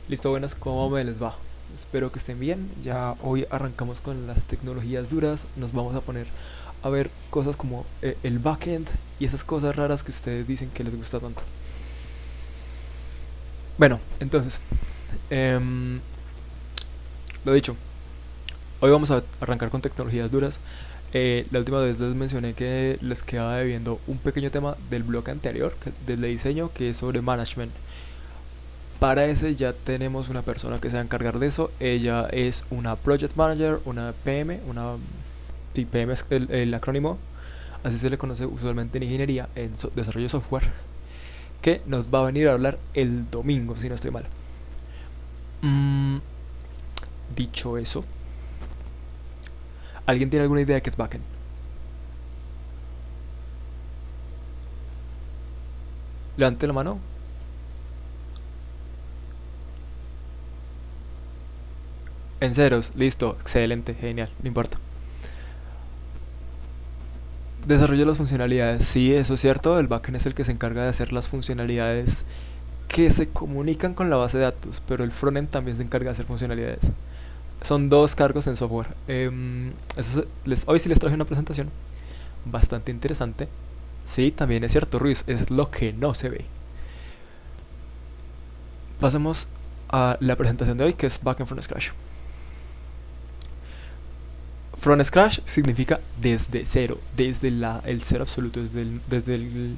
Listo, buenas, ¿cómo me les va? Espero que estén bien. Ya hoy arrancamos con las tecnologías duras. Nos vamos a poner a ver cosas como el backend y esas cosas raras que ustedes dicen que les gusta tanto. Bueno, entonces, em, lo dicho, hoy vamos a arrancar con tecnologías duras. La última vez les mencioné que les quedaba debiendo un pequeño tema del bloque anterior, del de diseño, que es sobre management. Para ese ya tenemos una persona que se va a encargar de eso. Ella es una Project Manager, una PM, sí, PM es el acrónimo, así se le conoce usualmente en ingeniería, en desarrollo de software, que nos va a venir a hablar el domingo, si no estoy mal. Mm, Dicho eso, ¿alguien tiene alguna idea de qué es backend? Levante la mano. En ceros, listo, excelente, genial, no importa. Desarrollo de las funcionalidades, sí, eso es cierto, el backend es el que se encarga de hacer las funcionalidades que se comunican con la base de datos, pero el frontend también se encarga de hacer funcionalidades. Son dos cargos en software. Hoy sí les traje una presentación bastante interesante. Sí, también es cierto, Ruiz, es lo que no se ve. Pasemos a la presentación de hoy, que es Backend from Scratch. From Scratch significa desde cero, desde el cero absoluto, desde el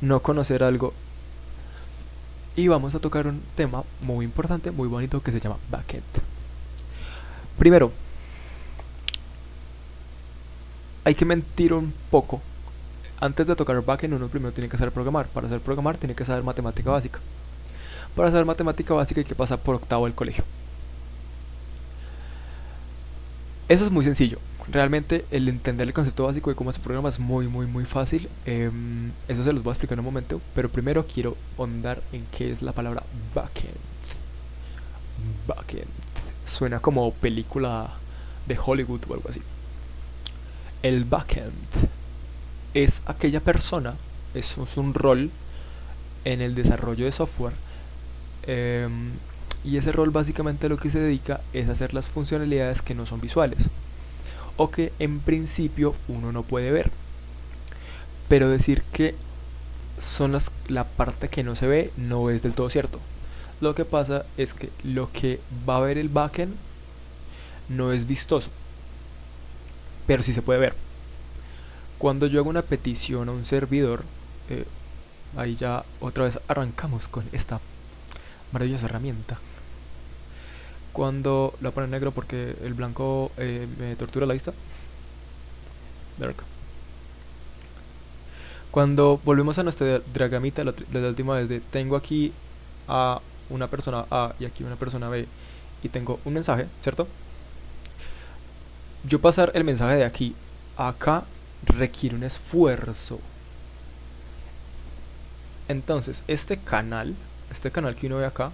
no conocer algo. Y vamos a tocar un tema muy importante, muy bonito, que se llama Backend. Primero, hay que mentir un poco. Antes de tocar backend, uno primero tiene que saber programar. Para saber programar, tiene que saber matemática básica. Para saber matemática básica hay que pasar por octavo del colegio. Eso es muy sencillo. Realmente el entender el concepto básico de cómo se programa es muy, muy, muy fácil. Eso se los voy a explicar en un momento. Pero primero quiero ahondar en qué es la palabra backend. Backend. Suena como película de Hollywood o algo así. El backend es aquella persona, eso es un rol en el desarrollo de software. em, y ese rol básicamente lo que se dedica es hacer las funcionalidades que no son visuales o que en principio uno no puede ver. Pero decir que son la parte que no se ve no es del todo cierto. Lo que pasa es que lo que va a ver el backend no es vistoso, pero sí se puede ver. Cuando yo hago una petición a un servidor, eh, ahí ya otra vez arrancamos con esta maravillosa herramienta. Cuando la pone en negro porque el blanco me tortura la vista. Dark. Cuando volvemos a nuestra diagramita de la última vez de tengo aquí a una persona A y aquí una persona B y tengo un mensaje, ¿cierto? Yo pasar el mensaje de aquí a acá requiere un esfuerzo. Entonces, este canal que uno ve acá,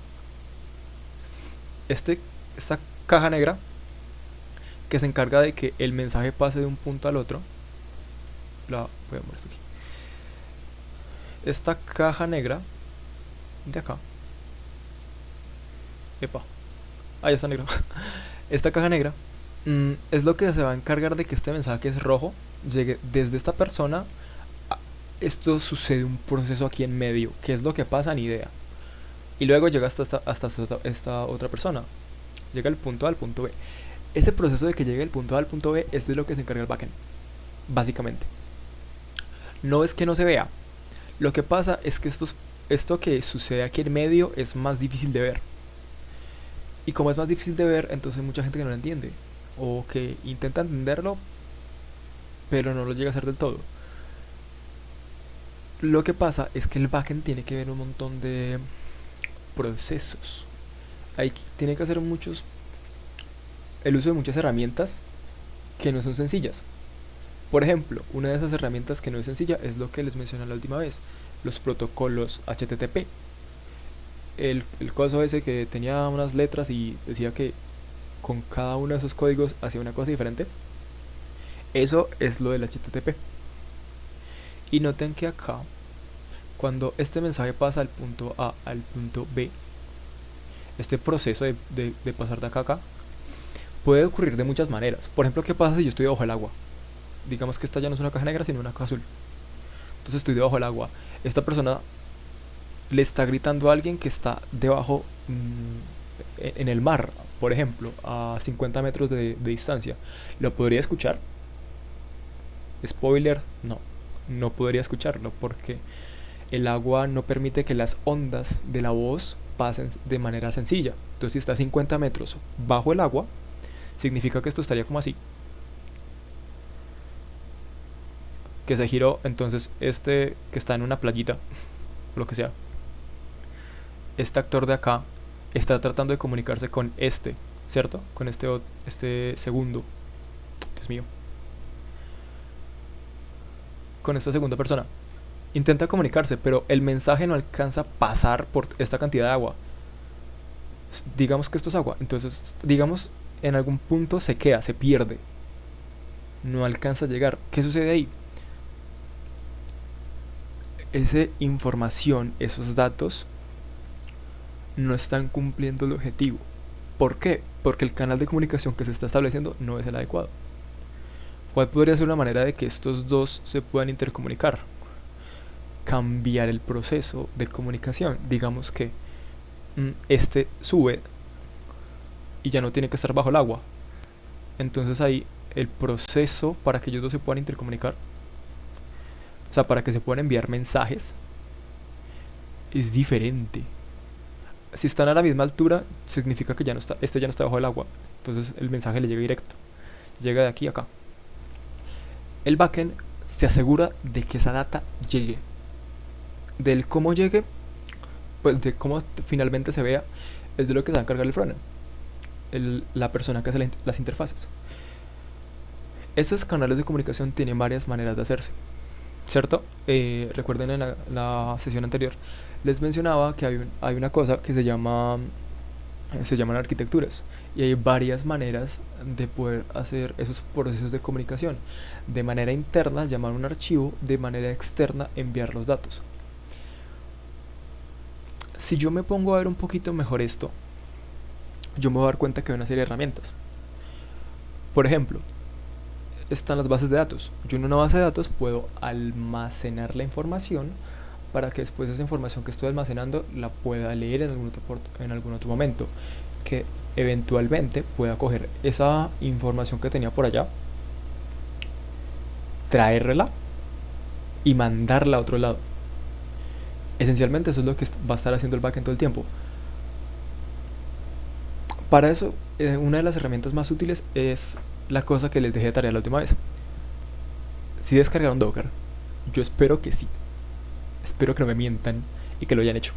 esta caja negra que se encarga de que el mensaje pase de un punto al otro, voy a poner esto aquí. Esta caja negra de acá, epa, ahí está negro. Esta caja negra es lo que se va a encargar de que este mensaje que es rojo llegue desde esta persona. Esto sucede un proceso aquí en medio, que es lo que pasa ni idea. Y luego llega hasta esta otra persona. Llega el punto A al punto B. Ese proceso de que llegue el punto A al punto B es de lo que se encarga el backend, básicamente. No es que no se vea. Lo que pasa es que esto que sucede aquí en medio es más difícil de ver. Y como es más difícil de ver, entonces hay mucha gente que no lo entiende. O que intenta entenderlo, pero no lo llega a hacer del todo. Lo que pasa es que el backend tiene que ver un montón de procesos. Tiene que hacer el uso de muchas herramientas que no son sencillas. Por ejemplo, una de esas herramientas que no es sencilla es lo que les mencioné la última vez, los protocolos HTTP. El coso ese que tenía unas letras y decía que con cada uno de esos códigos hacía una cosa diferente. Eso es lo del HTTP. Y noten que acá, cuando este mensaje pasa al punto A al punto B, este proceso de pasar de acá a acá puede ocurrir de muchas maneras. Por ejemplo, ¿qué pasa si yo estoy debajo del agua? Digamos que esta ya no es una caja negra, sino una caja azul. Entonces estoy debajo del agua. Esta persona le está gritando a alguien que está debajo en el mar, por ejemplo, a 50 metros de distancia. ¿Lo podría escuchar? Spoiler, no. No podría escucharlo porque el agua no permite que las ondas de la voz pasen de manera sencilla. Entonces si está a 50 metros bajo el agua, significa que esto estaría como así. Que se giró, entonces este que está en una playita, o lo que sea, este actor de acá está tratando de comunicarse con este, ¿cierto? Con este segundo, Dios mío, con esta segunda persona. Intenta comunicarse, pero el mensaje no alcanza a pasar por esta cantidad de agua. Digamos que esto es agua, entonces, digamos, en algún punto se queda, se pierde. No alcanza a llegar. ¿Qué sucede ahí? Esa información, esos datos, no están cumpliendo el objetivo. ¿Por qué? Porque el canal de comunicación que se está estableciendo no es el adecuado. ¿Cuál podría ser una manera de que estos dos se puedan intercomunicar? Cambiar el proceso de comunicación. Digamos que este sube y ya no tiene que estar bajo el agua. Entonces ahí el proceso para que ellos dos se puedan intercomunicar, o sea, para que se puedan enviar mensajes, es diferente. Si están a la misma altura, significa que ya no está, este ya no está bajo el agua. Entonces el mensaje le llega directo. Llega de aquí a acá. El backend se asegura de que esa data llegue. Del cómo llegue, pues de cómo finalmente se vea, es de lo que se va a encargar el frontend. La persona que hace las interfaces. Esos canales de comunicación tienen varias maneras de hacerse, ¿cierto? Recuerden en la sesión anterior les mencionaba que hay una cosa que se llaman arquitecturas, y hay varias maneras de poder hacer esos procesos de comunicación. De manera interna, llamar un archivo; de manera externa, enviar los datos. Si yo me pongo a ver un poquito mejor esto, yo me voy a dar cuenta que hay una serie de herramientas. Por ejemplo, están las bases de datos. Yo en una base de datos puedo almacenar la información para que después esa información que estoy almacenando la pueda leer en algún otro momento, que eventualmente pueda coger esa información que tenía por allá, traerla y mandarla a otro lado. Esencialmente eso es lo que va a estar haciendo el backend todo el tiempo. Para eso, una de las herramientas más útiles es la cosa que les dejé de tarea la última vez. Si descargaron Docker, yo espero que sí. Espero que no me mientan y que lo hayan hecho.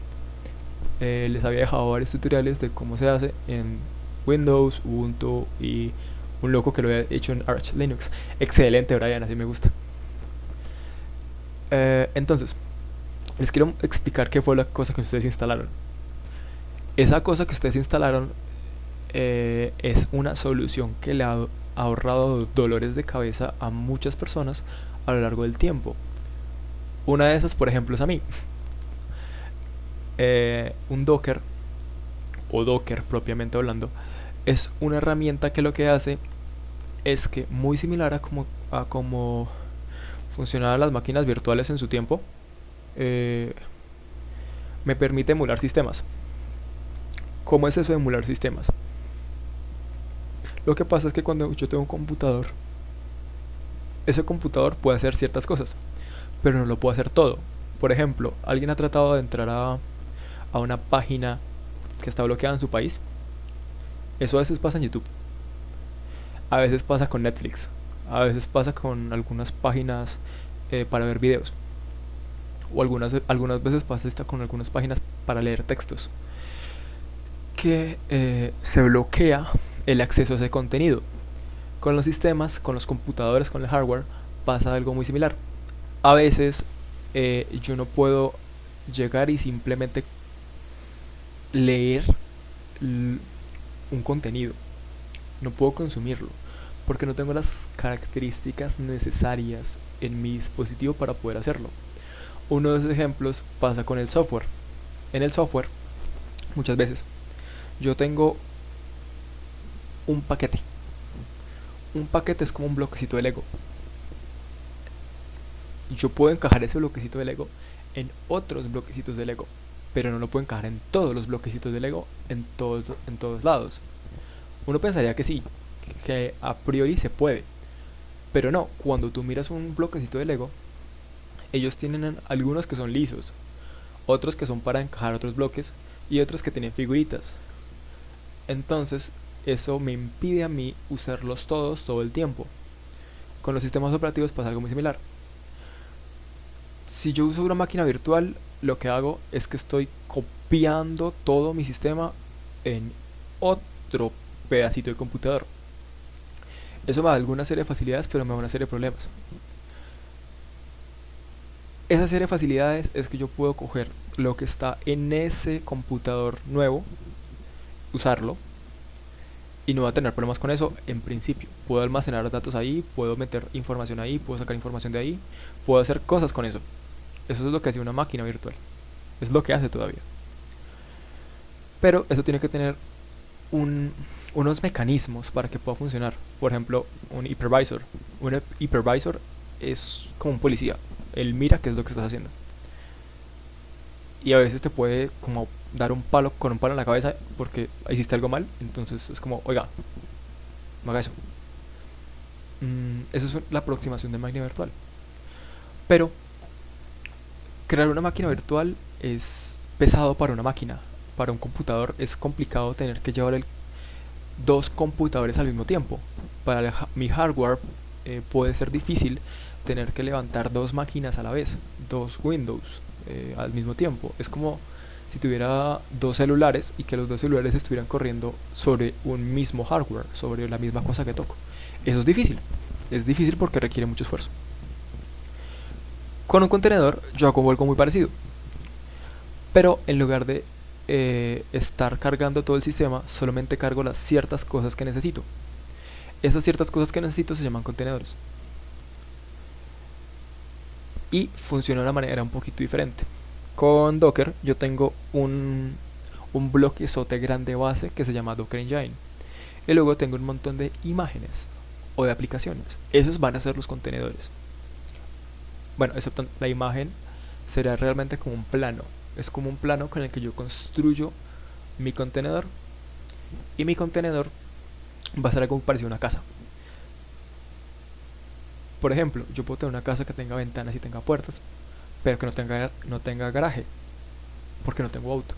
Les había dejado varios tutoriales de cómo se hace en Windows, Ubuntu y un loco que lo había hecho en Arch Linux. Excelente, Brian, así me gusta. Entonces, les quiero explicar qué fue la cosa que ustedes instalaron. Esa cosa que ustedes instalaron es una solución que le ha ahorrado dolores de cabeza a muchas personas a lo largo del tiempo. Una de esas, por ejemplo, es a mí. Un Docker, o Docker propiamente hablando, es una herramienta que lo que hace es que, muy similar a como funcionaban las máquinas virtuales en su tiempo, me permite emular sistemas. ¿Cómo es eso de emular sistemas? Lo que pasa es que cuando yo tengo un computador, ese computador puede hacer ciertas cosas, pero no lo puede hacer todo. Por ejemplo, alguien ha tratado de entrar a una página que está bloqueada en su país. Eso a veces pasa en YouTube, a veces pasa con Netflix, a veces pasa con algunas páginas para ver videos, o algunas veces pasa con algunas páginas para leer textos, que se bloquea el acceso a ese contenido. Con los sistemas, con los computadores, con el hardware, pasa algo muy similar. A veces yo no puedo llegar y simplemente leer un contenido. No puedo consumirlo porque no tengo las características necesarias en mi dispositivo para poder hacerlo. Uno de esos ejemplos pasa con el software. En el software, muchas veces, Yo tengo un paquete. Un paquete es como un bloquecito de Lego. Yo puedo encajar ese bloquecito de Lego en otros bloquecitos de Lego, pero no lo puedo encajar en todos los bloquecitos de Lego en todos lados. Uno pensaría que sí, que a priori se puede, pero no. Cuando tú miras un bloquecito de Lego, ellos tienen algunos que son lisos, otros que son para encajar otros bloques y otros que tienen figuritas. Entonces, eso me impide a mí usarlos todos todo el tiempo. Con los sistemas operativos pasa algo muy similar. Si yo uso una máquina virtual, lo que hago es que estoy copiando todo mi sistema en otro pedacito de computador. Eso me da alguna serie de facilidades, pero me da una serie de problemas. Esa serie de facilidades es que yo puedo coger lo que está en ese computador nuevo, usarlo, y no voy a tener problemas con eso en principio. Puedo almacenar datos ahí, puedo meter información ahí, puedo sacar información de ahí, puedo hacer cosas con eso. Eso es lo que hace una máquina virtual. Es lo que hace todavía. Pero eso tiene que tener unos mecanismos para que pueda funcionar. Por ejemplo, un hypervisor. Un hypervisor es como un policía. Él mira qué es lo que estás haciendo. Y a veces te puede como dar un palo con un palo en la cabeza porque hiciste algo mal. Entonces es como, oiga, no haga eso. Eso es la aproximación de máquina virtual. Pero crear una máquina virtual es pesado para una máquina. Para un computador es complicado tener que llevar dos computadores al mismo tiempo. Para mi hardware puede ser difícil tener que levantar dos máquinas a la vez, dos Windows al mismo tiempo. Es como si tuviera dos celulares y que los dos celulares estuvieran corriendo sobre un mismo hardware, sobre la misma cosa que toco. Eso es difícil. Es difícil porque requiere mucho esfuerzo. Con un contenedor yo hago algo muy parecido. Pero en lugar de estar cargando todo el sistema, solamente cargo las ciertas cosas que necesito. Esas ciertas cosas que necesito se llaman contenedores. Y funciona de una manera un poquito diferente. Con Docker yo tengo un bloquezote grande base que se llama Docker Engine. Y luego tengo un montón de imágenes o de aplicaciones. Esos van a ser los contenedores. Bueno, excepto la imagen será realmente como un plano. Es como un plano con el que yo construyo mi contenedor. Y mi contenedor va a ser algo parecido a una casa. Por ejemplo, yo puedo tener una casa que tenga ventanas y tenga puertas, pero que no tenga garaje, porque no tengo auto.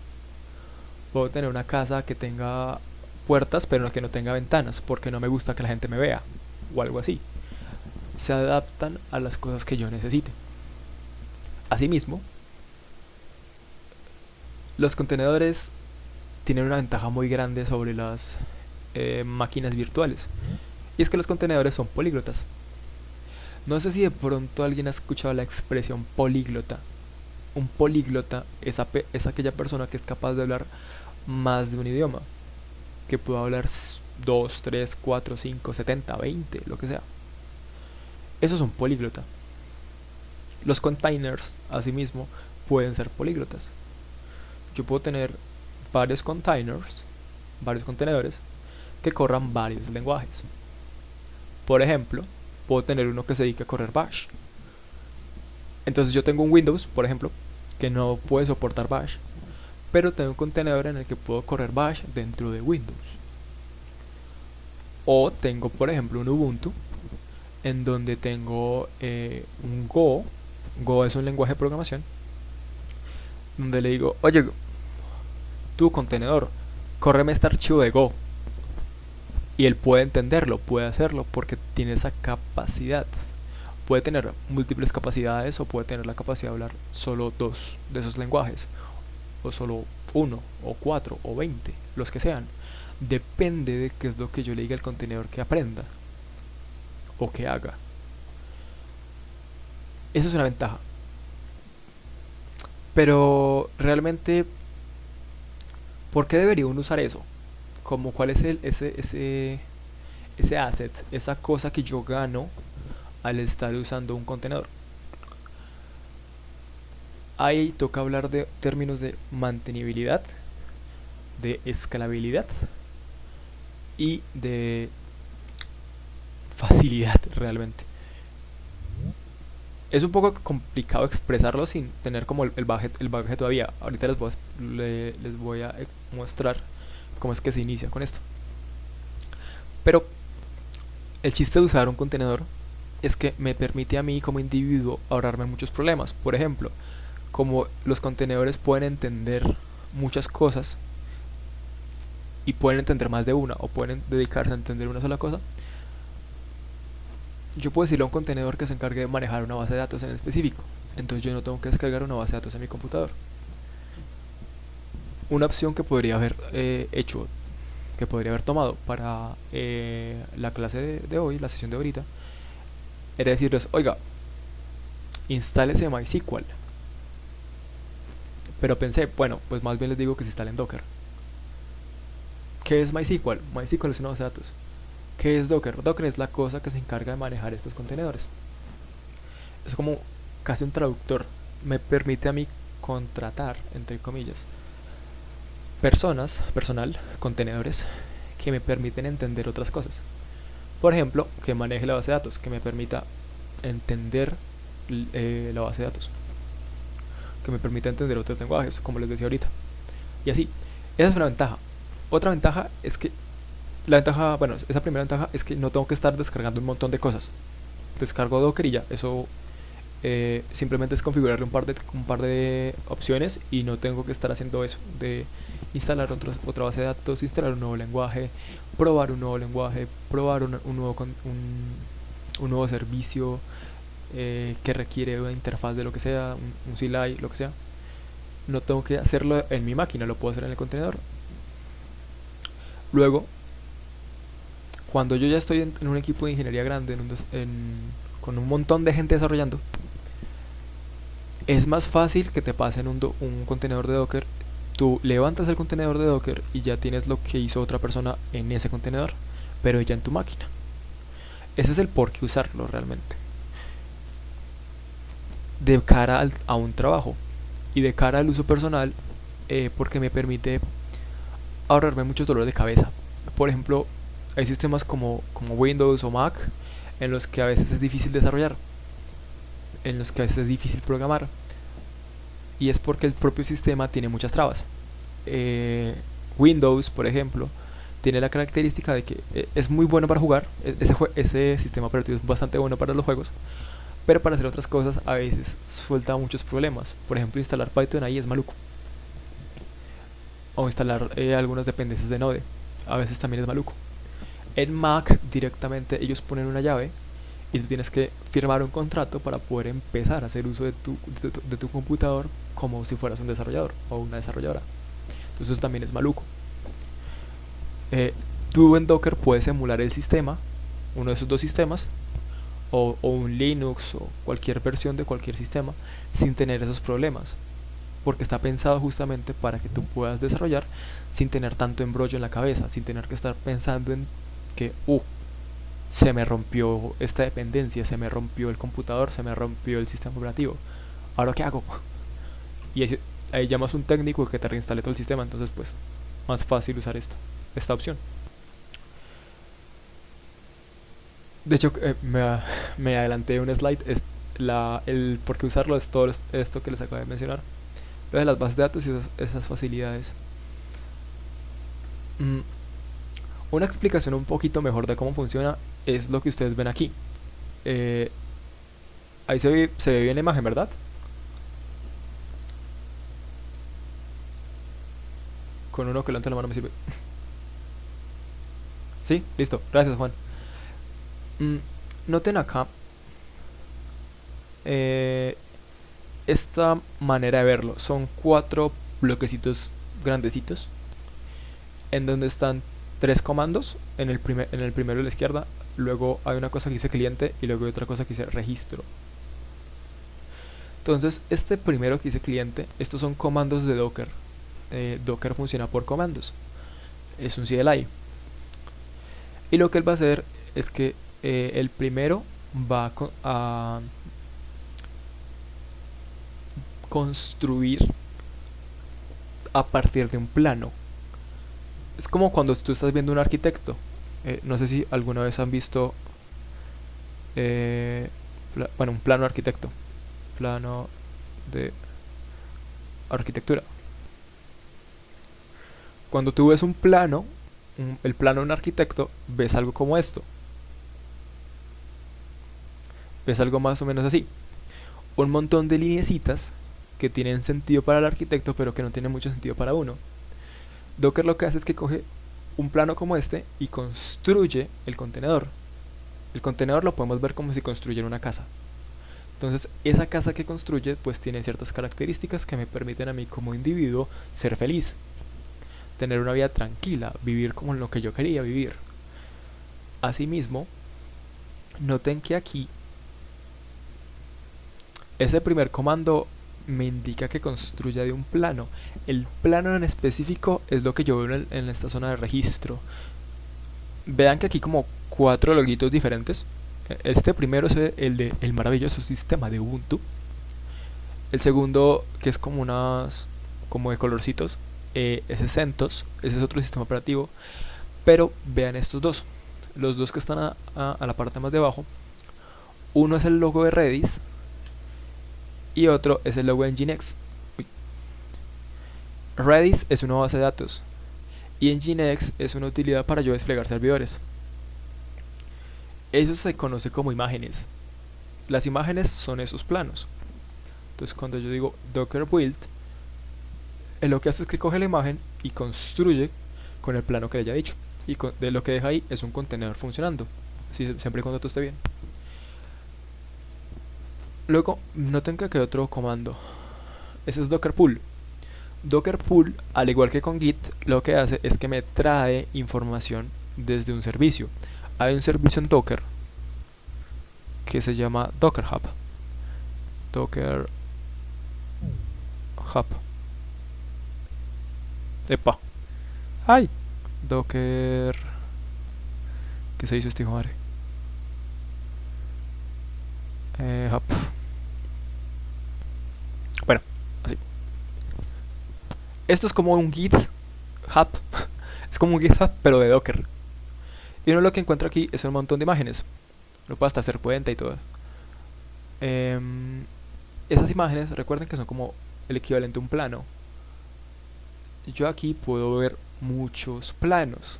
Puedo tener una casa que tenga puertas, pero que no tenga ventanas, porque no me gusta que la gente me vea, o algo así. Se adaptan a las cosas que yo necesite. Asimismo, los contenedores tienen una ventaja muy grande sobre las máquinas virtuales. Y es que los contenedores son políglotas. No sé si de pronto alguien ha escuchado la expresión políglota. Un políglota es aquella persona que es capaz de hablar más de un idioma. Que puede hablar 2, 3, 4, 5, 70, 20, lo que sea. Eso es un políglota. Los containers, asimismo, pueden ser políglotas. Yo puedo tener varios contenedores, que corran varios lenguajes. Por ejemplo, puedo tener uno que se dedique a correr Bash. Entonces yo tengo un Windows, por ejemplo, que no puede soportar Bash, pero tengo un contenedor en el que puedo correr Bash dentro de Windows. O tengo, por ejemplo, un Ubuntu, en donde tengo un Go. Go es un lenguaje de programación, donde le digo, oye, tu contenedor, córreme este archivo de Go. Y él puede entenderlo, puede hacerlo, porque tiene esa capacidad. Puede tener múltiples capacidades o puede tener la capacidad de hablar solo dos de esos lenguajes, o solo uno, o 4, o 20, los que sean. Depende de qué es lo que yo le diga al contenedor que aprenda o que haga. Eso es una ventaja. Pero realmente, ¿por qué debería uno usar eso? Como cuál es ese asset, esa cosa que yo gano al estar usando un contenedor. Ahí toca hablar de términos de mantenibilidad de escalabilidad y de facilidad realmente. Es un poco complicado expresarlo sin tener como el bagaje todavía. Ahorita les voy a mostrar cómo es que se inicia con esto. Pero el chiste de usar un contenedor es que me permite a mí como individuo ahorrarme muchos problemas. Por ejemplo, como los contenedores pueden entender muchas cosas y pueden entender más de una o pueden dedicarse a entender una sola cosa, yo puedo decirle a un contenedor que se encargue de manejar una base de datos en específico. Entonces yo no tengo que descargar una base de datos en mi computador. Una opción que podría haber hecho, que podría haber tomado para la clase de hoy, la sesión de ahorita, era decirles, oiga, instálese MySQL. Pero pensé, bueno, pues más bien les digo que se instalen Docker. ¿Qué es MySQL? MySQL es una base de datos. ¿Qué es Docker? Docker es la cosa que se encarga de manejar estos contenedores. Es como casi un traductor. Me permite a mí contratar, entre comillas, personal, contenedores, que me permiten entender otras cosas. Por ejemplo, que maneje la base de datos, que me permita entender la base de datos, que me permita entender otros lenguajes, como les decía ahorita. Y así, esa es una ventaja. Otra ventaja es que esa primera ventaja es que no tengo que estar descargando un montón de cosas. Descargo Docker y ya, eso simplemente es configurarle un par de opciones y no tengo que estar haciendo eso de instalar otra base de datos, instalar un nuevo lenguaje, probar un nuevo lenguaje, probar un nuevo servicio que requiere una interfaz de lo que sea, un CLI, lo que sea. No tengo que hacerlo en mi máquina, lo puedo hacer en el contenedor. Luego, cuando yo ya estoy en un equipo de ingeniería grande, con un montón de gente desarrollando, es más fácil que te pasen un contenedor de Docker. Tú levantas el contenedor de Docker y ya tienes lo que hizo otra persona en ese contenedor, pero ya en tu máquina. Ese es el por qué usarlo realmente. De cara a un trabajo y de cara al uso personal, porque me permite ahorrarme muchos dolores de cabeza. Por ejemplo, hay sistemas como Windows o Mac en los que a veces es difícil desarrollar, en los que a veces es difícil programar, y es porque el propio sistema tiene muchas trabas. Windows, por ejemplo, tiene la característica de que es muy bueno para jugar, ese sistema operativo es bastante bueno para los juegos, pero para hacer otras cosas a veces suelta muchos problemas. Por ejemplo, instalar Python ahí es maluco, o instalar algunas dependencias de Node a veces también es maluco. En Mac directamente ellos ponen una llave y tú tienes que firmar un contrato para poder empezar a hacer uso de tu computador como si fueras un desarrollador o una desarrolladora. Entonces eso también es maluco. Tú en Docker puedes emular el sistema, uno de esos dos sistemas, o un Linux o cualquier versión de cualquier sistema sin tener esos problemas, porque está pensado justamente para que tú puedas desarrollar sin tener tanto embrollo en la cabeza, sin tener que estar pensando en que se me rompió esta dependencia, se me rompió el computador, se me rompió el sistema operativo, ¿ahora qué hago? Y ahí llamas a un técnico que te reinstale todo el sistema. Entonces pues más fácil usar esta opción. De hecho me adelanté un slide. El por qué usarlo es todo esto que les acabo de mencionar, lo de las bases de datos y esas facilidades. Una explicación un poquito mejor de cómo funciona es lo que ustedes ven aquí. Ahí se ve bien la imagen, ¿verdad? Con uno que levanta la mano me sirve. Sí, listo. Gracias, Juan. Noten acá esta manera de verlo. Son 4 bloquecitos grandecitos en donde están 3 comandos. En el primero de la izquierda, luego hay una cosa que dice cliente y luego hay otra cosa que dice registro. Entonces este primero que dice cliente, estos son comandos de Docker. Docker funciona por comandos, es un CLI, y lo que él va a hacer es que el primero va a construir a partir de un plano. Es como cuando tú estás viendo un arquitecto. No sé si alguna vez han visto, eh, bueno, un plano arquitecto. Plano de arquitectura. Cuando tú ves un plano, el plano de un arquitecto, ves algo como esto. Ves algo más o menos así. Un montón de lineecitas que tienen sentido para el arquitecto, pero que no tienen mucho sentido para uno. Docker lo que hace es que coge un plano como este y construye el contenedor. El contenedor lo podemos ver como si construyera una casa. Entonces, esa casa que construye pues tiene ciertas características que me permiten a mí como individuo ser feliz, tener una vida tranquila, vivir como en lo que yo quería vivir. Asimismo, noten que aquí ese primer comando me indica que construya de un plano. El plano en específico es lo que yo veo en esta zona de registro. Vean que aquí como 4 loguitos diferentes. Este primero es el de el maravilloso sistema de Ubuntu. El segundo, que es como unas, como de colorcitos, es CentOS. Ese es otro sistema operativo. Pero vean estos dos, los dos que están a la parte más de abajo. Uno es el logo de Redis y otro es el logo de Nginx. Redis es una base de datos y Nginx es una utilidad para yo desplegar servidores. Eso se conoce como imágenes. Las imágenes son esos planos. Entonces cuando yo digo docker build, lo que hace es que coge la imagen y construye con el plano que le haya dicho. Y de lo que deja ahí es un contenedor funcionando, siempre y cuando todo esté bien. Luego noten que hay otro comando. Ese es docker pull. Docker pull, al igual que con Git, lo que hace es que me trae información desde un servicio. Hay un servicio en Docker que se llama Docker Hub. Docker Hub. Epa. ¡Ay! Docker. ¿Qué se hizo este hijo de madre? Hub. Bueno, así. Esto es como un Git Hub. Es como un GitHub, pero de Docker. Y uno lo que encuentra aquí es un montón de imágenes. Lo puede hasta hacer cuenta y todo. Esas imágenes, recuerden que son como el equivalente a un plano. Yo aquí puedo ver muchos planos.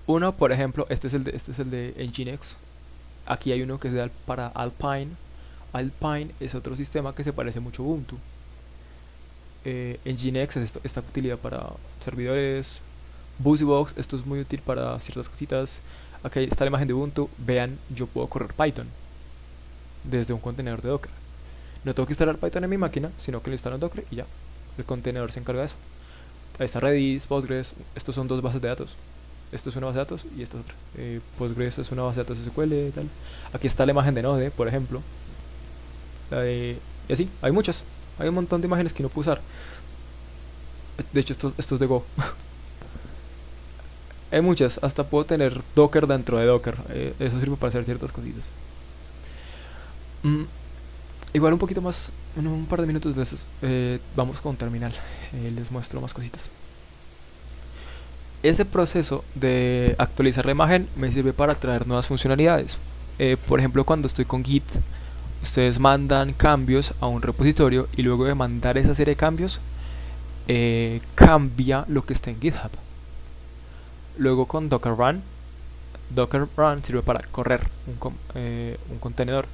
Uno, por ejemplo, este es el de Nginx. Aquí hay uno que es para Alpine. Alpine es otro sistema que se parece mucho a Ubuntu. Nginx es esta utilidad para servidores. BusyBox, esto es muy útil para ciertas cositas. Aquí está la imagen de Ubuntu. Vean, yo puedo correr Python desde un contenedor de Docker. No tengo que instalar Python en mi máquina, sino que lo instalo en Docker y ya. El contenedor se encarga de eso. Ahí está Redis, Postgres. Estos son dos bases de datos. Esto es una base de datos y esto es otra. Postgres es una base de datos SQL y tal. Aquí está la imagen de Node, por ejemplo. Y así, hay muchas. Hay un montón de imágenes que no puedo usar. De hecho, esto es de Go. Hay muchas, hasta puedo tener Docker dentro de Docker. Eso sirve para hacer ciertas cositas. Igual un poquito más, un par de minutos de esos. Vamos con terminal. Les muestro más cositas. Ese proceso de actualizar la imagen me sirve para traer nuevas funcionalidades. Por ejemplo, cuando estoy con Git, ustedes mandan cambios a un repositorio y luego de mandar esa serie de cambios, cambia lo que está en GitHub. Luego con Docker Run sirve para correr un contenedor.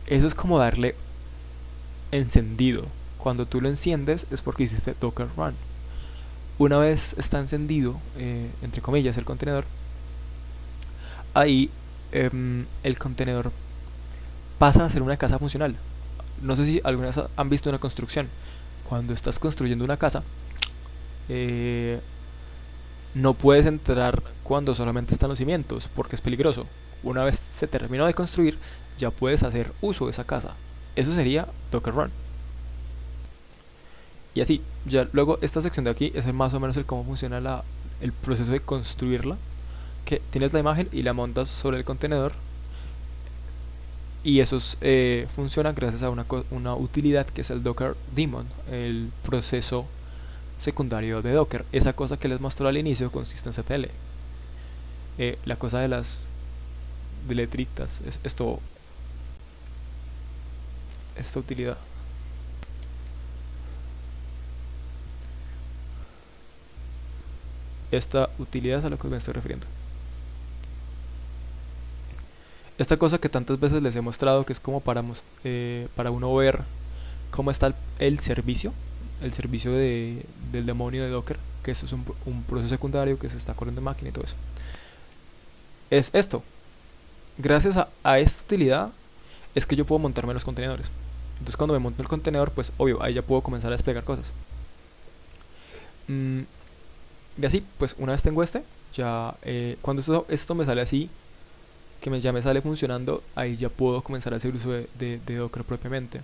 Eso es como darle encendido. Cuando tú lo enciendes es porque hiciste Docker Run. Una vez está encendido, entre comillas, el contenedor, ahí el contenedor pasa a ser una casa funcional. No sé si alguna vez han visto una construcción. Cuando estás construyendo una casa, no puedes entrar cuando solamente están los cimientos, porque es peligroso. Una vez se terminó de construir, ya puedes hacer uso de esa casa. Eso sería Docker Run. Y así, ya luego esta sección de aquí es más o menos el cómo funciona el proceso de construirla. Que tienes la imagen y la montas sobre el contenedor. Y eso funciona gracias a una utilidad que es el Docker Daemon, el proceso secundario de Docker. Esa cosa que les mostré al inicio consiste en CTL. La cosa de las de letritas, es esta utilidad. Esta utilidad es a lo que me estoy refiriendo. Esta cosa que tantas veces les he mostrado, que es como para uno ver cómo está el servicio, del demonio de Docker, que eso es un proceso secundario que se está corriendo en máquina y todo eso. Es esto. Gracias a esta utilidad es que yo puedo montarme los contenedores. Entonces cuando me monto el contenedor, pues obvio, ahí ya puedo comenzar a desplegar cosas. Y así, pues una vez tengo ya cuando esto me sale así, que ya me sale funcionando, ahí ya puedo comenzar a hacer uso de Docker propiamente.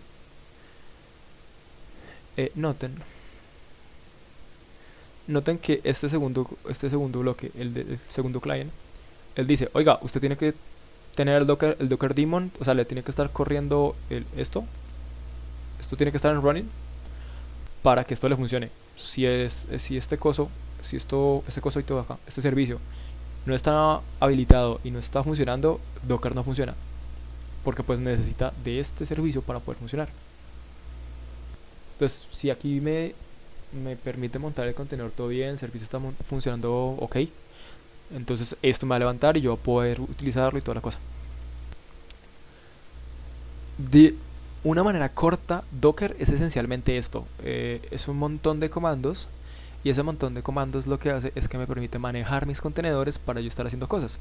Noten que este segundo bloque, el segundo client, él dice, oiga, usted tiene que tener el Docker daemon, o sea, le tiene que estar corriendo esto tiene que estar en running para que esto le funcione. Si este coso y todo acá, este servicio no está habilitado y no está funcionando, Docker no funciona, porque pues necesita de este servicio para poder funcionar. Entonces, si aquí me permite montar el contenedor todo bien, el servicio está funcionando ok, entonces esto me va a levantar y yo voy a poder utilizarlo y toda la cosa. De una manera corta, Docker es esencialmente esto. Es un montón de comandos, y ese montón de comandos lo que hace es que me permite manejar mis contenedores para yo estar haciendo cosas.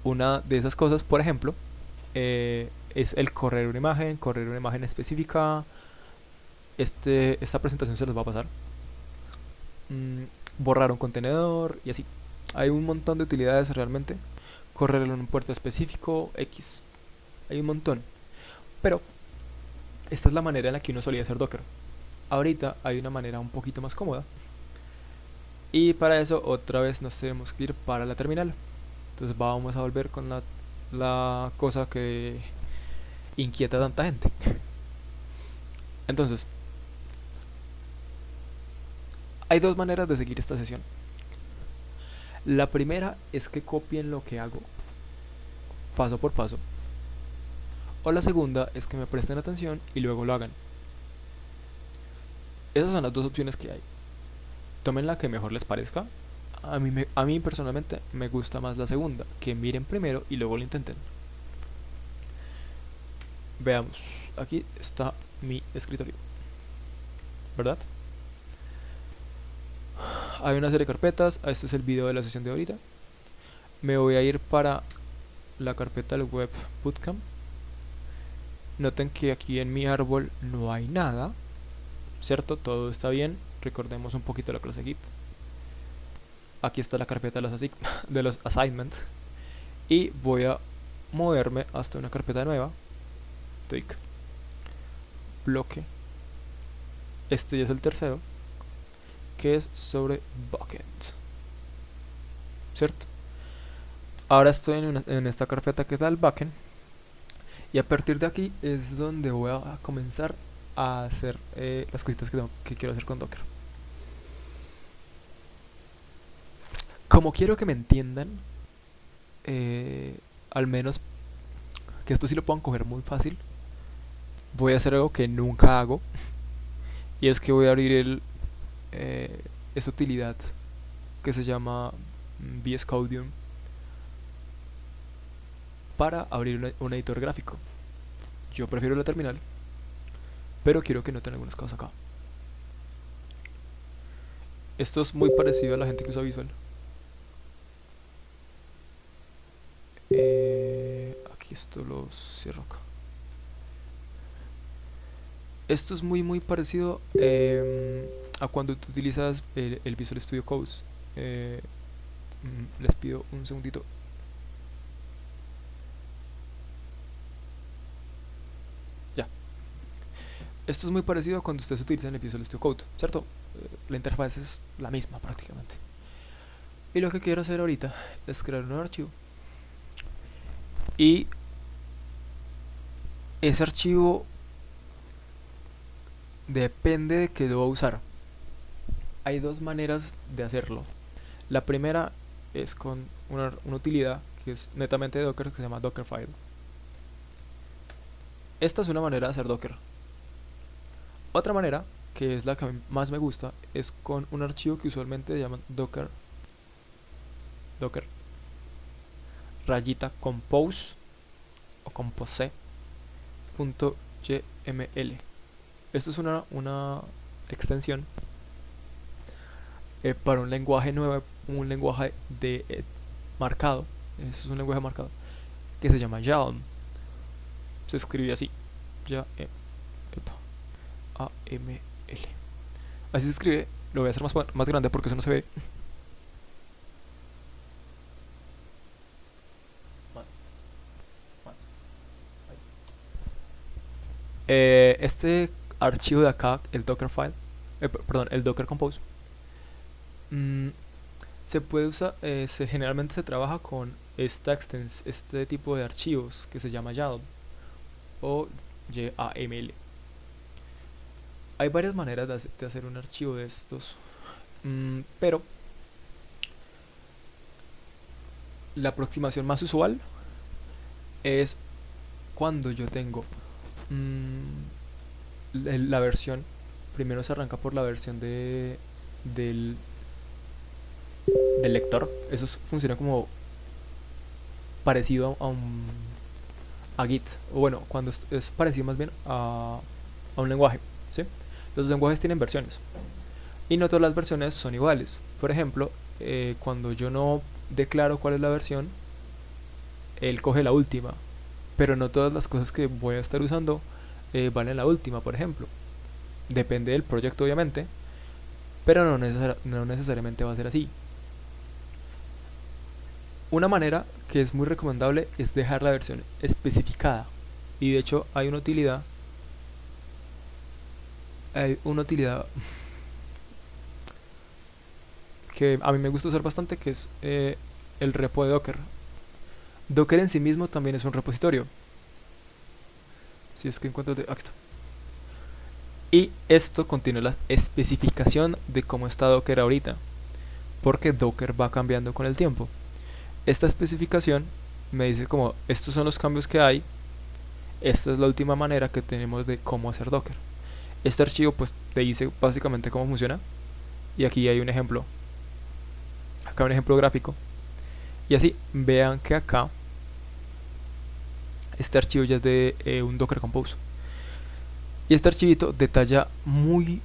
Una de esas cosas, por ejemplo, es el correr una imagen específica. Esta presentación se los va a pasar. Borrar un contenedor y así. Hay un montón de utilidades realmente. Correrlo en un puerto específico, X. Hay un montón. Pero esta es la manera en la que uno solía hacer Docker. Ahorita hay una manera un poquito más cómoda. Y para eso otra vez nos tenemos que ir para la terminal. Entonces vamos a volver con la cosa que inquieta a tanta gente. Entonces, hay dos maneras de seguir esta sesión. La primera es que copien lo que hago paso por paso. O la segunda es que me presten atención y luego lo hagan. Esas son las dos opciones que hay. Tomen la que mejor les parezca. A mí personalmente me gusta más la segunda, que miren primero y luego lo intenten. Veamos, aquí está mi escritorio, ¿verdad? Hay una serie de carpetas. Este es el video de la sesión de ahorita. Me voy a ir para la carpeta del web bootcamp. Noten que aquí en mi árbol no hay nada, ¿cierto? Todo está bien. Recordemos un poquito la clase Git. Aquí está la carpeta de los assignments. Y voy a moverme hasta una carpeta nueva. Tweak. Bloque. Este ya es el tercero, que es sobre backend, ¿cierto? Ahora estoy en esta carpeta que da el backend. Y a partir de aquí es donde voy a comenzar a hacer las cositas que quiero hacer con Docker. Como quiero que me entiendan, al menos que esto sí lo puedan coger muy fácil, voy a hacer algo que nunca hago. Y es que voy a abrir esta utilidad que se llama VS Code para abrir un editor gráfico. Yo prefiero la terminal, pero quiero que noten algunas cosas acá. Esto es muy parecido a la gente que usa Visual. Aquí esto lo cierro acá. Esto es muy parecido a cuando tú utilizas el Visual Studio Code. Les pido un segundito. Ya. Esto es muy parecido a cuando ustedes utilizan el Visual Studio Code, ¿cierto? La interfaz es la misma prácticamente. Y lo que quiero hacer ahorita es crear un nuevo archivo. Y ese archivo depende de qué lo voy a usar. Hay dos maneras de hacerlo. La primera es con una utilidad que es netamente de Docker que se llama Dockerfile. Esta es una manera de hacer Docker. Otra manera, que es la que a mí más me gusta, es con un archivo que usualmente se llaman Docker rayita compose o compose.yml. Esto es una extensión para un lenguaje nuevo, un lenguaje de marcado. Eso es un lenguaje marcado que se llama YAML. Se escribe así, AML. Así se escribe. Lo voy a hacer más grande porque eso no se ve. Este archivo de acá, el Dockerfile, perdón, el Docker Compose, se puede usar, generalmente se trabaja con este tipo de archivos que se llama YAML o YAML. Hay varias maneras de hacer un archivo de estos, pero la aproximación más usual es cuando yo tengo la versión. Primero se arranca por la versión del lector. Eso funciona como parecido a Git, o bueno, cuando es parecido más bien a un lenguaje, ¿sí? Los lenguajes tienen versiones y no todas las versiones son iguales. Por ejemplo, cuando yo no declaro cuál es la versión, él coge la última, pero no todas las cosas que voy a estar usando valen la última. Por ejemplo, depende del proyecto obviamente, pero no necesariamente va a ser así. Una manera que es muy recomendable es dejar la versión especificada, y de hecho hay una utilidad que a mí me gusta usar bastante, que es el repo de Docker. Docker en sí mismo también es un repositorio. Si es que encuentro aquí está. Y esto contiene la especificación de cómo está Docker ahorita, porque Docker va cambiando con el tiempo. Esta especificación me dice como estos son los cambios que hay, esta es la última manera que tenemos de cómo hacer Docker. Este archivo pues te dice básicamente cómo funciona, y aquí hay un ejemplo, acá un ejemplo gráfico, y así vean que acá este archivo ya es de un Docker Compose, y este archivito detalla muy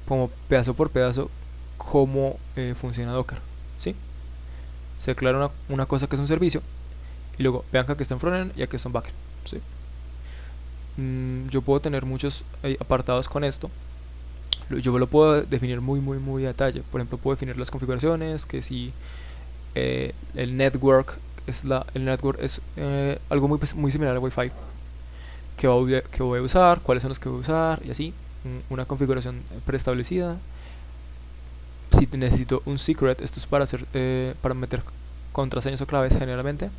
como pedazo por pedazo cómo funciona Docker, ¿sí? Se declara una cosa que es un servicio, y luego vean que aquí está en frontend y aquí está en backend, ¿sí? Yo puedo tener muchos apartados con esto. Yo lo puedo definir muy a detalle. Por ejemplo, puedo definir las configuraciones, que si el network es algo muy similar al Wi-Fi, que voy a usar, cuáles son los que voy a usar, y así una configuración preestablecida. Si necesito un secret, esto es para meter contraseñas o claves generalmente,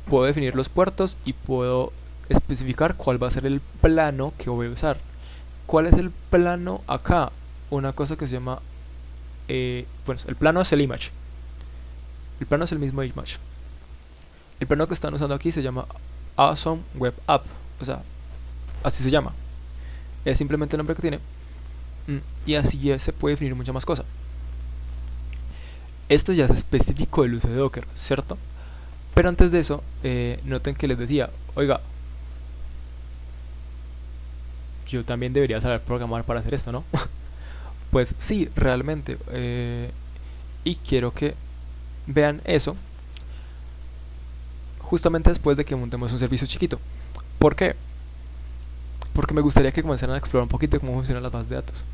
puedo definir los puertos y puedo especificar cuál va a ser el plano que voy a usar. ¿Cuál es el plano acá? Una cosa que se llama bueno, el plano es el image. El plano es el mismo image. El plano que están usando aquí se llama Awesome Web App, o sea, así se llama. Es simplemente el nombre que tiene. Y así se puede definir mucha más cosas. Esto ya es específico del uso de Docker, ¿cierto? Pero antes de eso, noten que les decía, oiga, yo también debería saber programar para hacer esto, ¿no? Pues sí, realmente. Y quiero que vean eso justamente después de que montemos un servicio chiquito. ¿Por qué? Porque me gustaría que comenzaran a explorar un poquito cómo funcionan las bases de datos.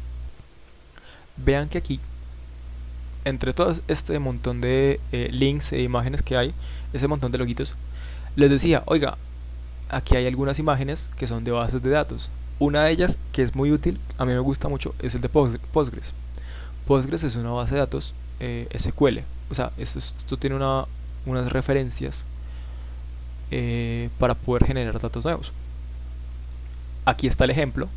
Vean que aquí, entre todo este montón de links e imágenes que hay, ese montón de loguitos, les decía, oiga, aquí hay algunas imágenes que son de bases de datos. Una de ellas, que es muy útil, a mí me gusta mucho, es el de Postgres. Postgres es una base de datos SQL. O sea, esto tiene unas referencias para poder generar datos nuevos. Aquí está el ejemplo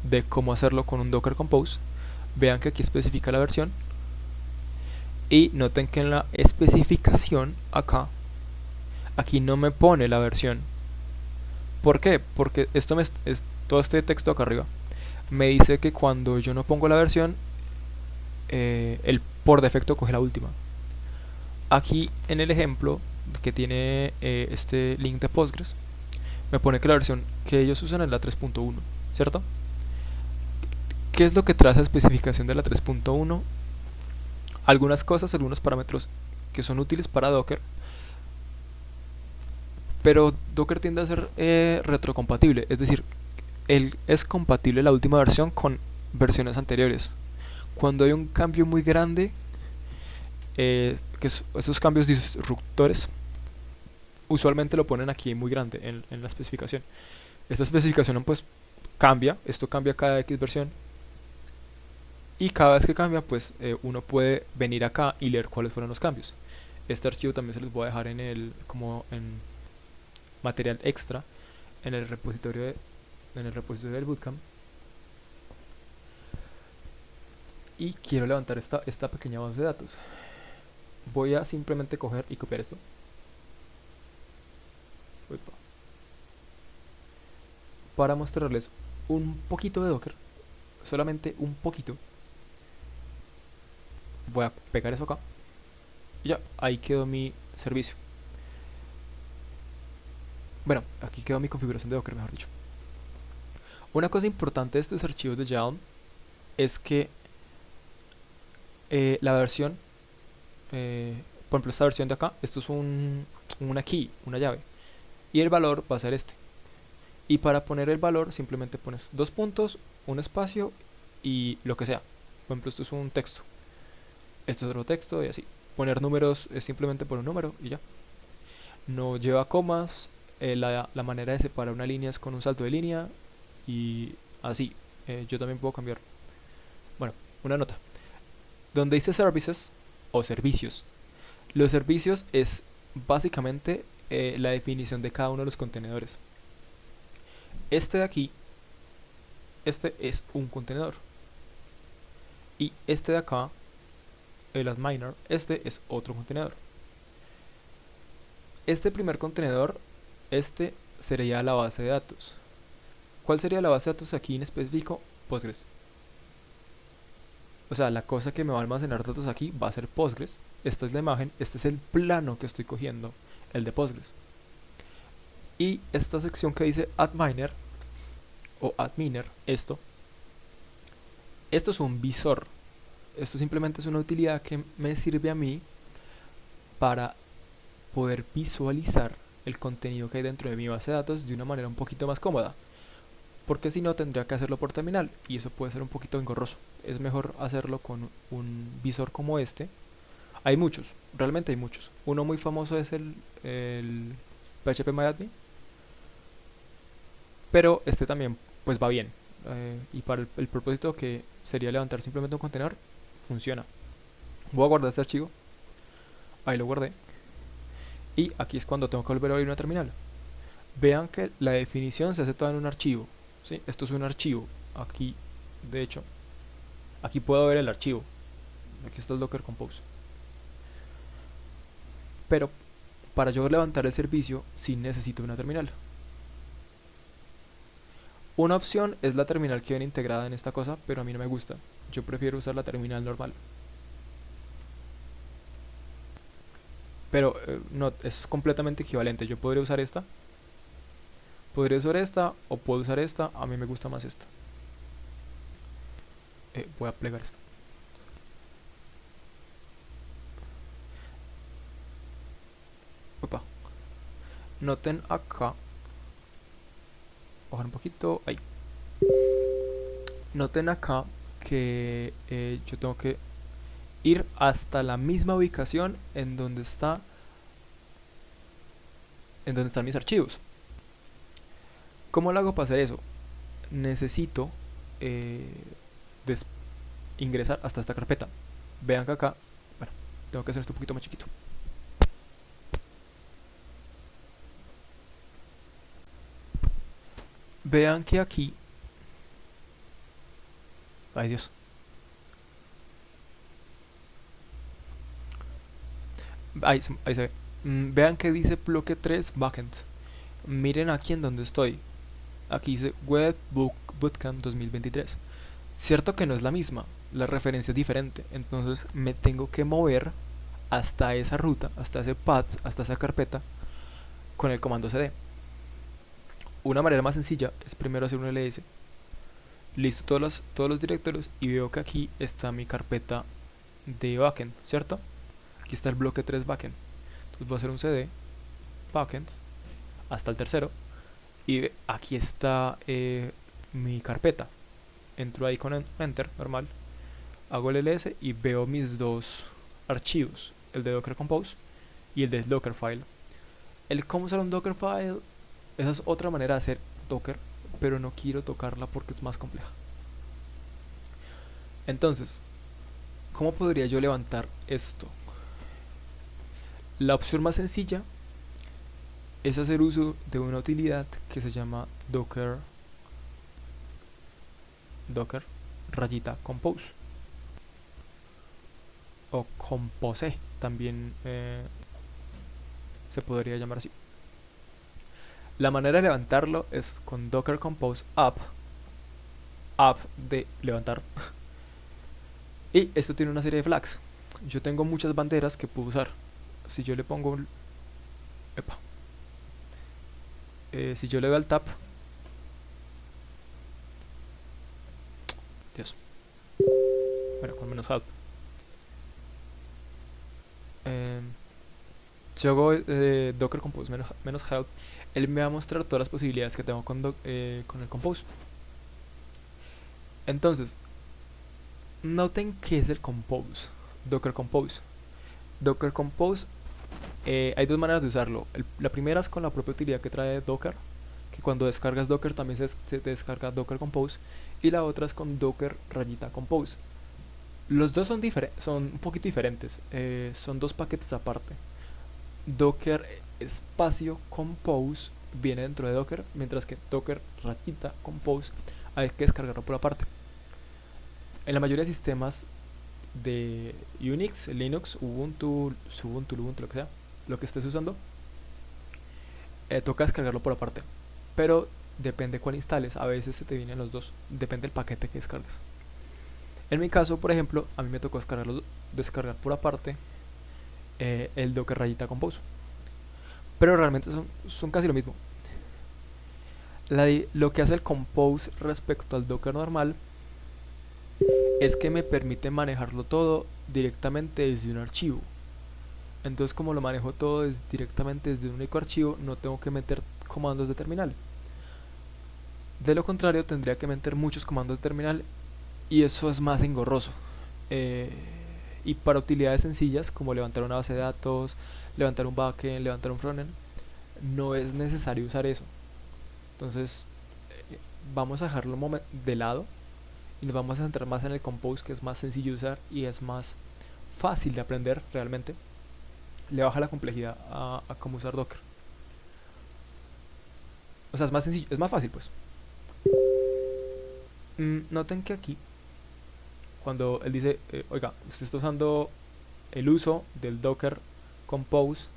de cómo hacerlo con un Docker Compose, vean que aquí especifica la versión y noten que en la especificación acá, aquí no me pone la versión. ¿Por qué? Porque todo este texto acá arriba me dice que cuando yo no pongo la versión, él por defecto coge la última. Aquí en el ejemplo que tiene este link de Postgres, me pone que la versión que ellos usan es la 3.1, ¿cierto? ¿Qué es lo que trae esa especificación de la 3.1? Algunas cosas, algunos parámetros que son útiles para Docker, pero Docker tiende a ser retrocompatible, es decir, él es compatible la última versión con versiones anteriores. Cuando hay un cambio muy grande, esos cambios disruptores, usualmente lo ponen aquí muy grande en la especificación. Esta especificación pues cambia, esto cambia cada X versión. Y cada vez que cambia, pues uno puede venir acá y leer cuáles fueron los cambios. Este archivo también se los voy a dejar como en material extra en el repositorio del bootcamp. Y quiero levantar esta pequeña base de datos. Voy a simplemente coger y copiar esto. Uipa. Para mostrarles un poquito de Docker, solamente un poquito. Voy a pegar eso acá y ya, ahí quedó mi servicio. Bueno, aquí quedó mi configuración de Docker, mejor dicho. Una cosa importante de estos archivos de YAML es que la versión, por ejemplo esta versión de acá, esto es una key, una llave, y el valor va a ser este. Y para poner el valor simplemente pones dos puntos, un espacio y lo que sea. Por ejemplo esto es un texto, esto es otro texto y así. Poner números es simplemente por un número y ya. No lleva comas, la manera de separar una línea es con un salto de línea y así. Yo también puedo cambiar. Bueno, una nota. Donde dice services o servicios, los servicios es básicamente la definición de cada uno de los contenedores. Este de aquí, este es un contenedor. Y este de acá, el adminer, este es otro contenedor. Este primer contenedor, este sería la base de datos. ¿Cuál sería la base de datos aquí en específico? Postgres. O sea, la cosa que me va a almacenar datos aquí va a ser Postgres. Esta es la imagen, este es el plano que estoy cogiendo, el de Postgres. Y esta sección que dice adminer o adminer, esto es un visor. Esto simplemente es una utilidad que me sirve a mí para poder visualizar el contenido que hay dentro de mi base de datos de una manera un poquito más cómoda. Porque si no tendría que hacerlo por terminal y eso puede ser un poquito engorroso. Es mejor hacerlo con un visor como este. Hay muchos, realmente hay muchos. Uno muy famoso es el PHPMyAdmin, pero este también pues va bien. Y para el propósito que sería levantar simplemente un contenedor, funciona. Voy a guardar este archivo. Ahí lo guardé. Y aquí es cuando tengo que volver a abrir una terminal. Vean que la definición se hace toda en un archivo. ¿Sí? Esto es un archivo. Aquí, de hecho, aquí puedo ver el archivo. Aquí está el Docker Compose. Pero para yo levantar el servicio, sí necesito una terminal. Una opción es la terminal que viene integrada en esta cosa, pero a mí no me gusta. Yo prefiero usar la terminal normal. Pero no, es completamente equivalente. Yo podría usar esta o puedo usar esta. A mí me gusta más esta. Voy a plegar esto. Opa. Noten acá. Bajar un poquito. Ahí. Noten acá que yo tengo que ir hasta la misma ubicación en donde están mis archivos. ¿Cómo lo hago para hacer eso? Necesito ingresar hasta esta carpeta. Vean que acá, bueno, tengo que hacer esto un poquito más chiquito. Vean que aquí Ay Dios. Ahí se ve. Vean que dice bloque 3 backend. Miren aquí en donde estoy. Aquí dice Webbook Bootcamp 2023. Cierto que no es la misma, la referencia es diferente. Entonces me tengo que mover hasta esa ruta, hasta ese path, hasta esa carpeta con el comando cd. Una manera más sencilla es primero hacer un ls. Listo todos los directorios y veo que aquí está mi carpeta de backend, ¿cierto? Aquí está el bloque 3 backend. Entonces voy a hacer un cd backend hasta el tercero y aquí está mi carpeta. Entro ahí con enter normal, hago el ls y veo mis dos archivos, el de Docker Compose y el de Dockerfile. El cómo usar un Dockerfile, esa es otra manera de hacer Docker, pero no quiero tocarla porque es más compleja. Entonces, ¿cómo podría yo levantar esto? La opción más sencilla es hacer uso de una utilidad que se llama Docker rayita compose o compose también se podría llamar así. La manera de levantarlo es con Docker Compose App de levantar. Y esto tiene una serie de flags. Yo tengo muchas banderas que puedo usar. Si yo le pongo epa, si yo le doy al tab, Dios, bueno, con menos help, si hago Docker Compose menos help, él me va a mostrar todas las posibilidades que tengo con el Compose. Entonces, noten qué es el Compose, Docker Compose. Docker Compose, hay dos maneras de usarlo. La primera es con la propia utilidad que trae Docker, que cuando descargas Docker también se te descarga Docker Compose. Y la otra es con Docker rayita Compose. Los dos son un poquito diferentes, son dos paquetes aparte. Docker espacio Compose viene dentro de Docker, mientras que Docker rayita Compose hay que descargarlo por aparte. En la mayoría de sistemas de Unix, Linux, Ubuntu, lo que sea, lo que estés usando, toca descargarlo por aparte. Pero depende cuál instales, a veces se te vienen los dos, depende del paquete que descargues. En mi caso, por ejemplo, a mí me tocó descargar por aparte el Docker rayita Compose. Pero realmente son casi lo mismo. Lo que hace el Compose respecto al Docker normal es que me permite manejarlo todo directamente desde un archivo. Entonces, como lo manejo todo directamente desde un único archivo, no tengo que meter comandos de terminal. De lo contrario, tendría que meter muchos comandos de terminal y eso es más engorroso. Y para utilidades sencillas como levantar una base de datos, levantar un backend, levantar un frontend, no es necesario usar eso. Entonces vamos a dejarlo de lado y nos vamos a centrar más en el Compose, que es más sencillo de usar y es más fácil de aprender realmente. Le baja la complejidad a cómo usar Docker. O sea, es más sencillo, es más fácil pues. Noten que aquí, cuando él dice, oiga, usted está usando el uso del Docker Compose,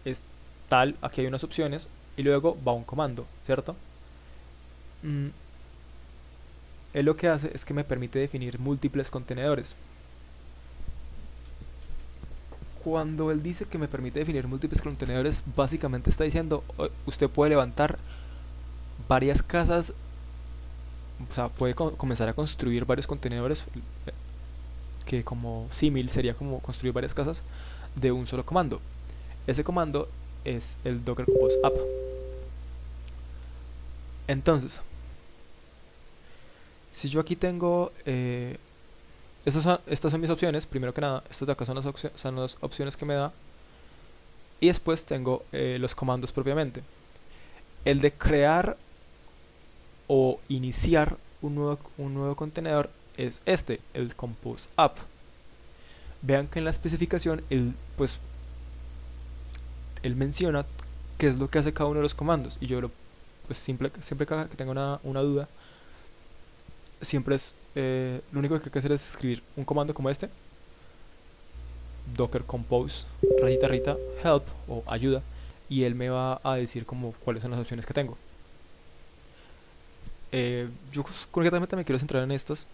es tal, aquí hay unas opciones, y luego va un comando, ¿cierto? Él lo que hace es que me permite definir múltiples contenedores. Cuando él dice que me permite definir múltiples contenedores, básicamente está diciendo, usted puede levantar varias casas, o sea, puede comenzar a construir varios contenedores, que como símil sería como construir varias casas de un solo comando. Ese comando es el Docker Compose App. Entonces, si yo aquí tengo estas son mis opciones. Primero que nada, estas de acá son las opciones que me da. Y después tengo los comandos propiamente. El de crear o iniciar un nuevo contenedor es el Compose App. Vean que en la especificación él menciona qué es lo que hace cada uno de los comandos. Y yo siempre que tenga una duda, siempre es, lo único que hay que hacer es escribir un comando como este, docker compose rayita help o ayuda, y él me va a decir como cuáles son las opciones que tengo. Yo concretamente me quiero centrar en estos,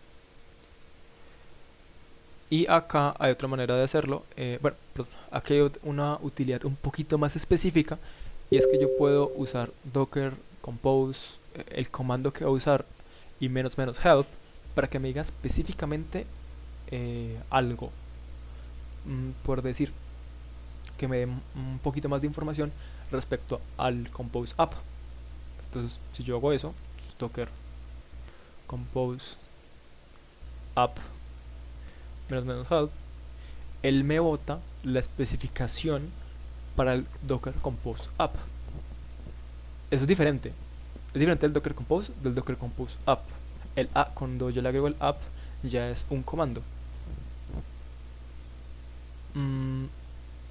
y acá hay otra manera de hacerlo. Bueno, perdón, aquí hay una utilidad un poquito más específica, y es que yo puedo usar docker compose, el comando que voy a usar, y menos help, para que me diga específicamente algo. Por decir, que me dé un poquito más de información respecto al compose app. Entonces, si yo hago eso, docker compose app menos help, él me bota la especificación para el docker compose app. Eso es diferente. Es diferente del docker compose del docker compose app. El app, cuando yo le agrego el app, ya es un comando.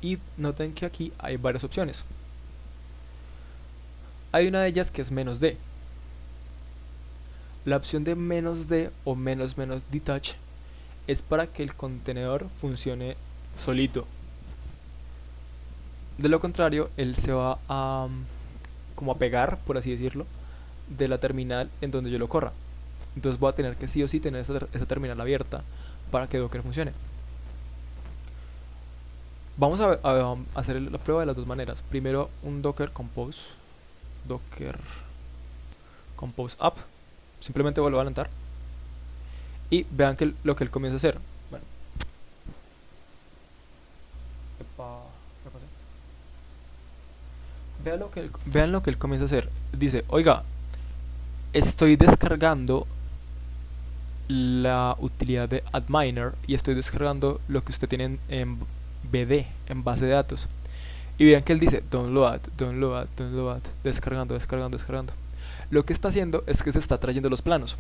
Y noten que aquí hay varias opciones. Hay una de ellas que es "-d". La opción de "-d" o "-detach" es para que el contenedor funcione solito. De lo contrario, él se va a como a pegar, por así decirlo, de la terminal en donde yo lo corra. Entonces voy a tener que sí o sí tener esa terminal abierta para que Docker funcione. Vamos a hacer la prueba de las dos maneras. Primero un docker compose app. Simplemente vuelvo a adelantar y vean que lo que él comienza a hacer. Bueno, ¿qué pasó? Vean lo que él comienza a hacer. Dice, oiga, estoy descargando la utilidad de AddMiner y estoy descargando lo que usted tiene en BD, en base de datos. Y vean que él dice download, descargando. Lo que está haciendo es que se está trayendo los planos.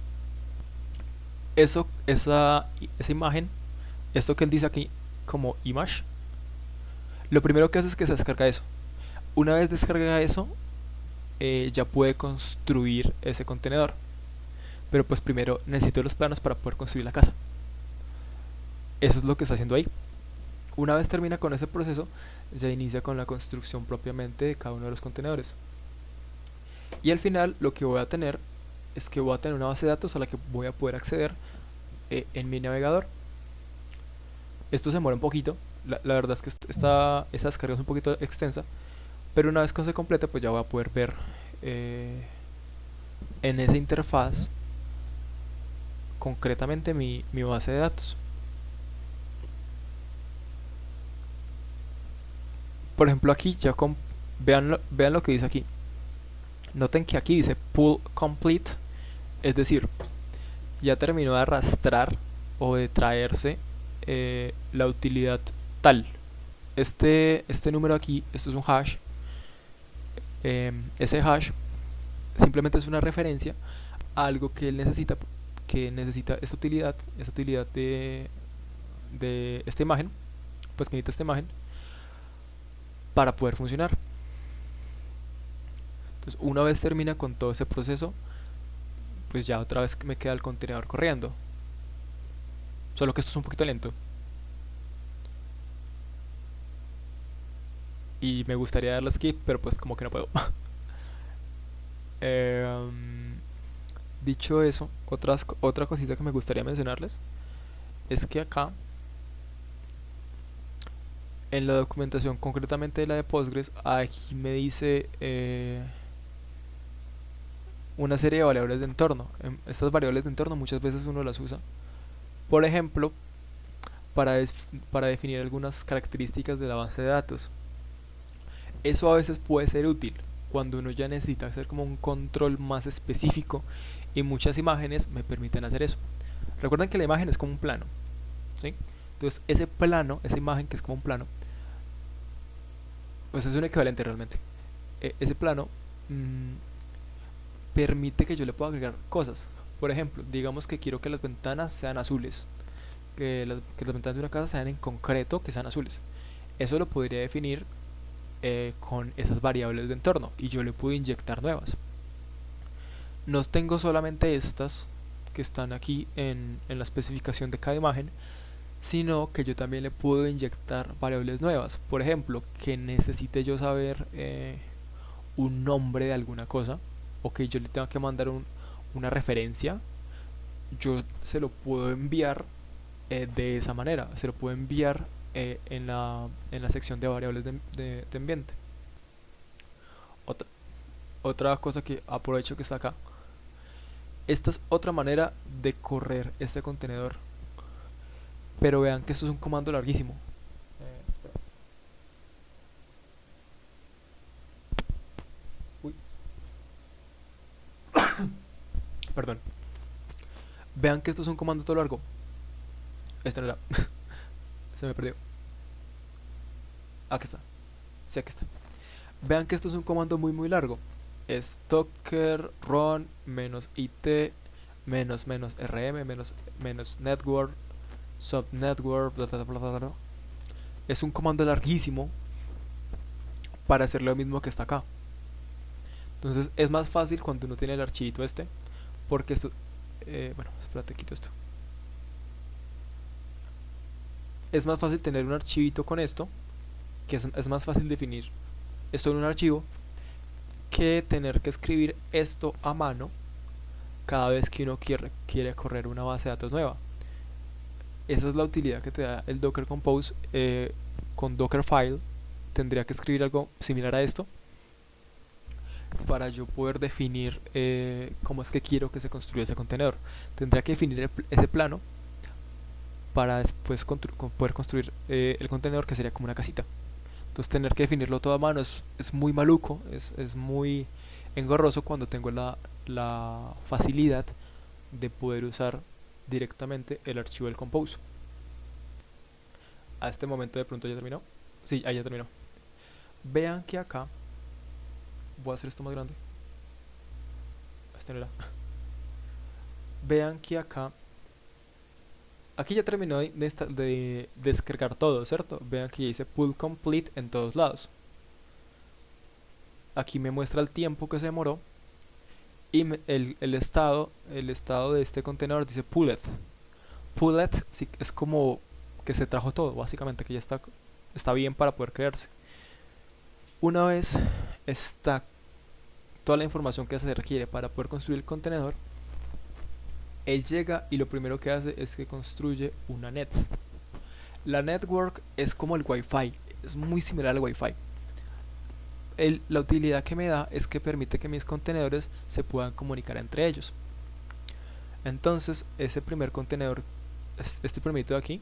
Esa imagen, esto que él dice aquí como image, lo primero que hace es que se descarga eso. Una vez descarga eso, ya puede construir ese contenedor. Pero pues primero necesito los planos para poder construir la casa. Eso es lo que está haciendo ahí. Una vez termina con ese proceso, ya inicia con la construcción propiamente de cada uno de los contenedores. Y al final lo que voy a tener es que voy a tener una base de datos a la que voy a poder acceder en mi navegador. Esto se demora un poquito. La verdad es que esta descarga es un poquito extensa, pero una vez que se complete, pues ya voy a poder ver en esa interfaz concretamente mi base de datos. Por ejemplo, aquí ya vean lo que dice aquí. Noten que aquí dice pull complete, es decir, ya terminó de arrastrar o de traerse la utilidad tal. Este número aquí, esto es un hash. Ese hash simplemente es una referencia a algo que él necesita, esta utilidad de esta imagen, pues que necesita esta imagen para poder funcionar. Entonces, una vez termina con todo ese proceso, pues ya otra vez me queda el contenedor corriendo. Solo que esto es un poquito lento. Y me gustaría darle skip, pero pues como que no puedo. Dicho eso, otra cosita que me gustaría mencionarles es que acá en la documentación, concretamente la de Postgres, aquí me dice una serie de variables de entorno. Estas variables de entorno muchas veces uno las usa, por ejemplo, para definir algunas características de la base de datos. Eso a veces puede ser útil cuando uno ya necesita hacer como un control más específico, y muchas imágenes me permiten hacer eso. Recuerden que la imagen es como un plano, ¿sí? Entonces ese plano, esa imagen que es como un plano, pues es un equivalente realmente. Ese plano permite que yo le pueda agregar cosas. Por ejemplo, digamos que quiero que las ventanas sean azules, que las ventanas de una casa sean en concreto, que sean azules. Eso lo podría definir con esas variables de entorno, y yo le puedo inyectar nuevas. No tengo solamente estas, que están aquí en la especificación de cada imagen, sino que yo también le puedo inyectar variables nuevas. Por ejemplo, que necesite yo saber un nombre de alguna cosa, o que yo le tenga que mandar una referencia, yo se lo puedo enviar de esa manera. Se lo puedo enviar en la sección de variables de ambiente. Otra cosa que aprovecho que está acá. Esta es otra manera de correr este contenedor. Pero vean que esto es un comando larguísimo. Uy. Perdón. Vean que esto es un comando todo largo. Este no era. Se me perdió. Aquí está. Sí, aquí está. Vean que esto es un comando muy largo. Es docker run -it -rm -network subnetwork bla, bla, bla, bla, bla. Es un comando larguísimo para hacer lo mismo que está acá. Entonces es más fácil cuando uno tiene el archivito este, porque esto bueno, espérate, quito esto. Es más fácil tener un archivito con esto, que es más fácil definir esto en un archivo, que tener que escribir esto a mano cada vez que uno quiere correr una base de datos nueva. Esa es la utilidad que te da el Docker Compose. Con Dockerfile tendría que escribir algo similar a esto para yo poder definir cómo es que quiero que se construya ese contenedor. Tendría que definir ese plano para después poder construir el contenedor, que sería como una casita. Entonces tener que definirlo todo a mano es muy maluco, es muy engorroso cuando tengo la facilidad de poder usar directamente el archivo del Compose. A este momento de pronto ya terminó. Sí, ahí ya terminó. Vean que acá voy a hacer esto más grande. Este no era. Vean que acá aquí ya terminó de descargar todo, ¿cierto? Vean que ya dice pull complete en todos lados. Aquí me muestra el tiempo que se demoró y el estado de este contenedor dice pulled. Pulled sí, es como que se trajo todo, básicamente, que ya está bien para poder crearse. Una vez está toda la información que se requiere para poder construir el contenedor, él llega y lo primero que hace es que construye una net. La network es como el Wi-Fi, es muy similar al Wi-Fi. La utilidad que me da es que permite que mis contenedores se puedan comunicar entre ellos. Entonces, ese primer contenedor, este primerito de aquí,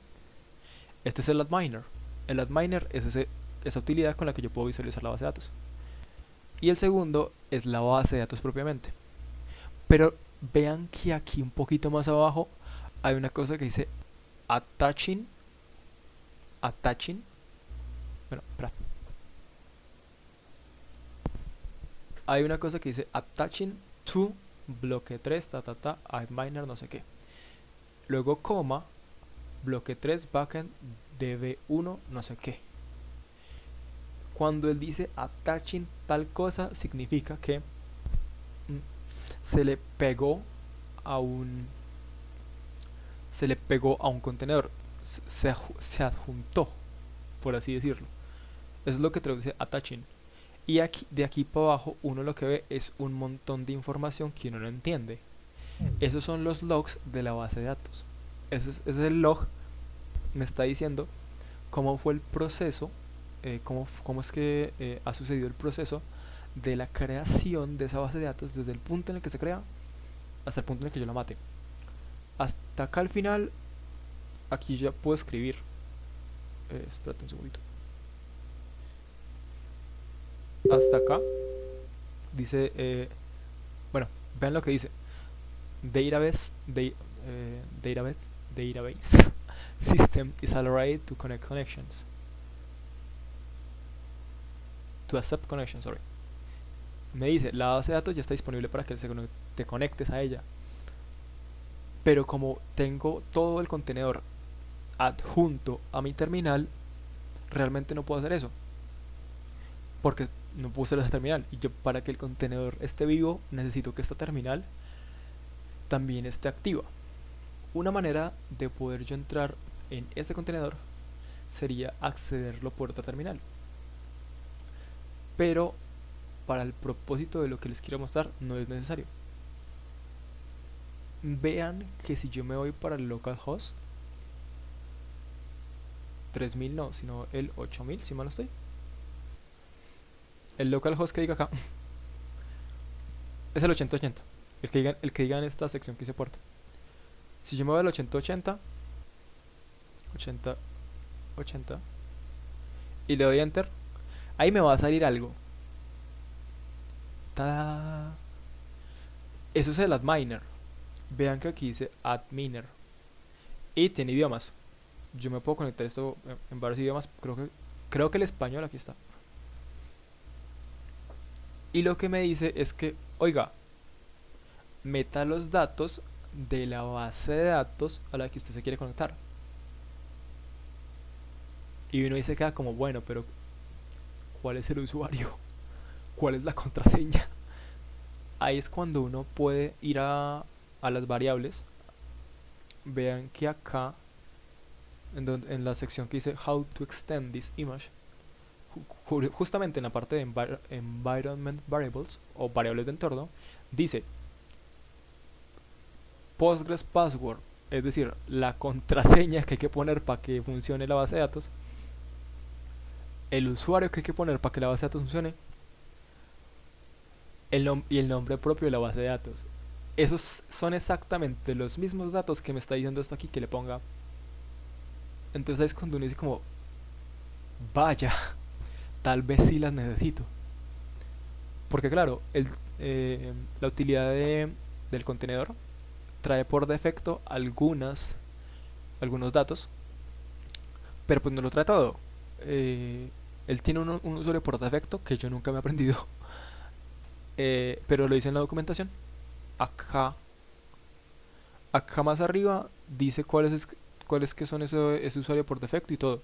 este es el AdMiner. El AdMiner es esa utilidad con la que yo puedo visualizar la base de datos. Y el segundo es la base de datos propiamente. Pero vean que aquí un poquito más abajo hay una cosa que dice attaching. Bueno, espera. Hay una cosa que dice attaching to bloque 3 AdMiner no sé qué. Luego coma bloque 3 backend db1 no sé qué. Cuando él dice attaching tal cosa, significa que se le pegó a un contenedor, se adjuntó, por así decirlo. Eso es lo que traduce attaching. Y de aquí para abajo uno lo que ve es un montón de información que uno no entiende. Esos son los logs de la base de datos. Ese es el log, me está diciendo cómo fue el proceso, cómo es que ha sucedido el proceso de la creación de esa base de datos desde el punto en el que se crea hasta el punto en el que yo la mate. Hasta acá al final, aquí ya puedo escribir. Espérate un segundito. Hasta acá dice, bueno, vean lo que dice: database system is allowed to accept connections, sorry. Me dice, la base de datos ya está disponible para que te conectes a ella. Pero como tengo todo el contenedor adjunto a mi terminal, realmente no puedo hacer eso, porque no puedo usar esa terminal. Y yo, para que el contenedor esté vivo, necesito que esta terminal también esté activa. Una manera de poder yo entrar en este contenedor sería accederlo por otra terminal. Pero para el propósito de lo que les quiero mostrar no es necesario. Vean que si yo me voy para el localhost 3000 no, sino el 8000, si mal no estoy. El localhost que diga acá es el 8080. El que diga en esta sección que dice puerto. Si yo me voy al 8080, 8080 y le doy enter, ahí me va a salir algo. ¡Tada! Eso es el adminer. Vean que aquí dice adminer y tiene idiomas. Yo me puedo conectar esto en varios idiomas. Creo que el español aquí está. Y lo que me dice es que, oiga, meta los datos de la base de datos a la que usted se quiere conectar. Y uno dice queda como, bueno, pero ¿cuál es el usuario? ¿Cuál es la contraseña? Ahí es cuando uno puede ir a las variables. Vean que acá, en la sección que dice How to extend this image, justamente en la parte de Environment Variables o variables de entorno, dice Postgres Password, es decir, la contraseña que hay que poner para que funcione la base de datos, el usuario que hay que poner para que la base de datos funcione, y el nombre propio de la base de datos. Esos son exactamente los mismos datos que me está diciendo esto aquí que le ponga. Entonces es cuando uno dice como, vaya, tal vez sí las necesito. Porque claro, la utilidad del contenedor trae por defecto algunos datos, pero pues no lo trae todo. Él tiene un usuario por defecto que yo nunca me he aprendido, pero lo dice en la documentación. Acá más arriba dice cuáles que son ese usuario por defecto y todo.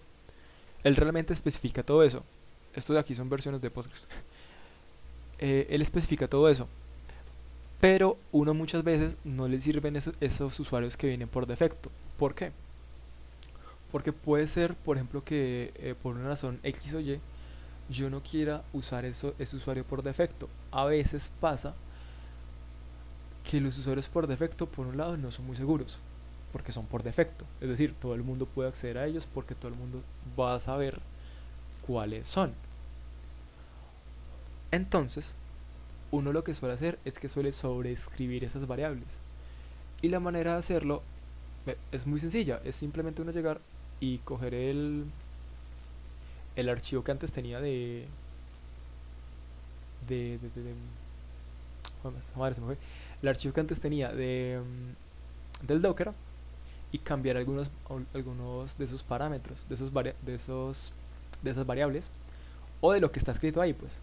Él realmente especifica todo eso. Estos de aquí son versiones de Postgres. Él especifica todo eso. Pero uno muchas veces no le sirven esos usuarios que vienen por defecto. ¿Por qué? Porque puede ser, por ejemplo, que por una razón X o Y yo no quiera usar ese usuario por defecto. A veces pasa que los usuarios por defecto, por un lado, no son muy seguros, porque son por defecto. Es decir, todo el mundo puede acceder a ellos porque todo el mundo va a saber cuáles son. Entonces, uno lo que suele hacer es que suele sobreescribir esas variables. Y la manera de hacerlo es muy sencilla. Es simplemente uno llegar y coger el archivo que antes tenía madre, se me fue. El archivo que antes tenía del Docker y cambiar algunos de esos parámetros, de esas variables o de lo que está escrito ahí, pues.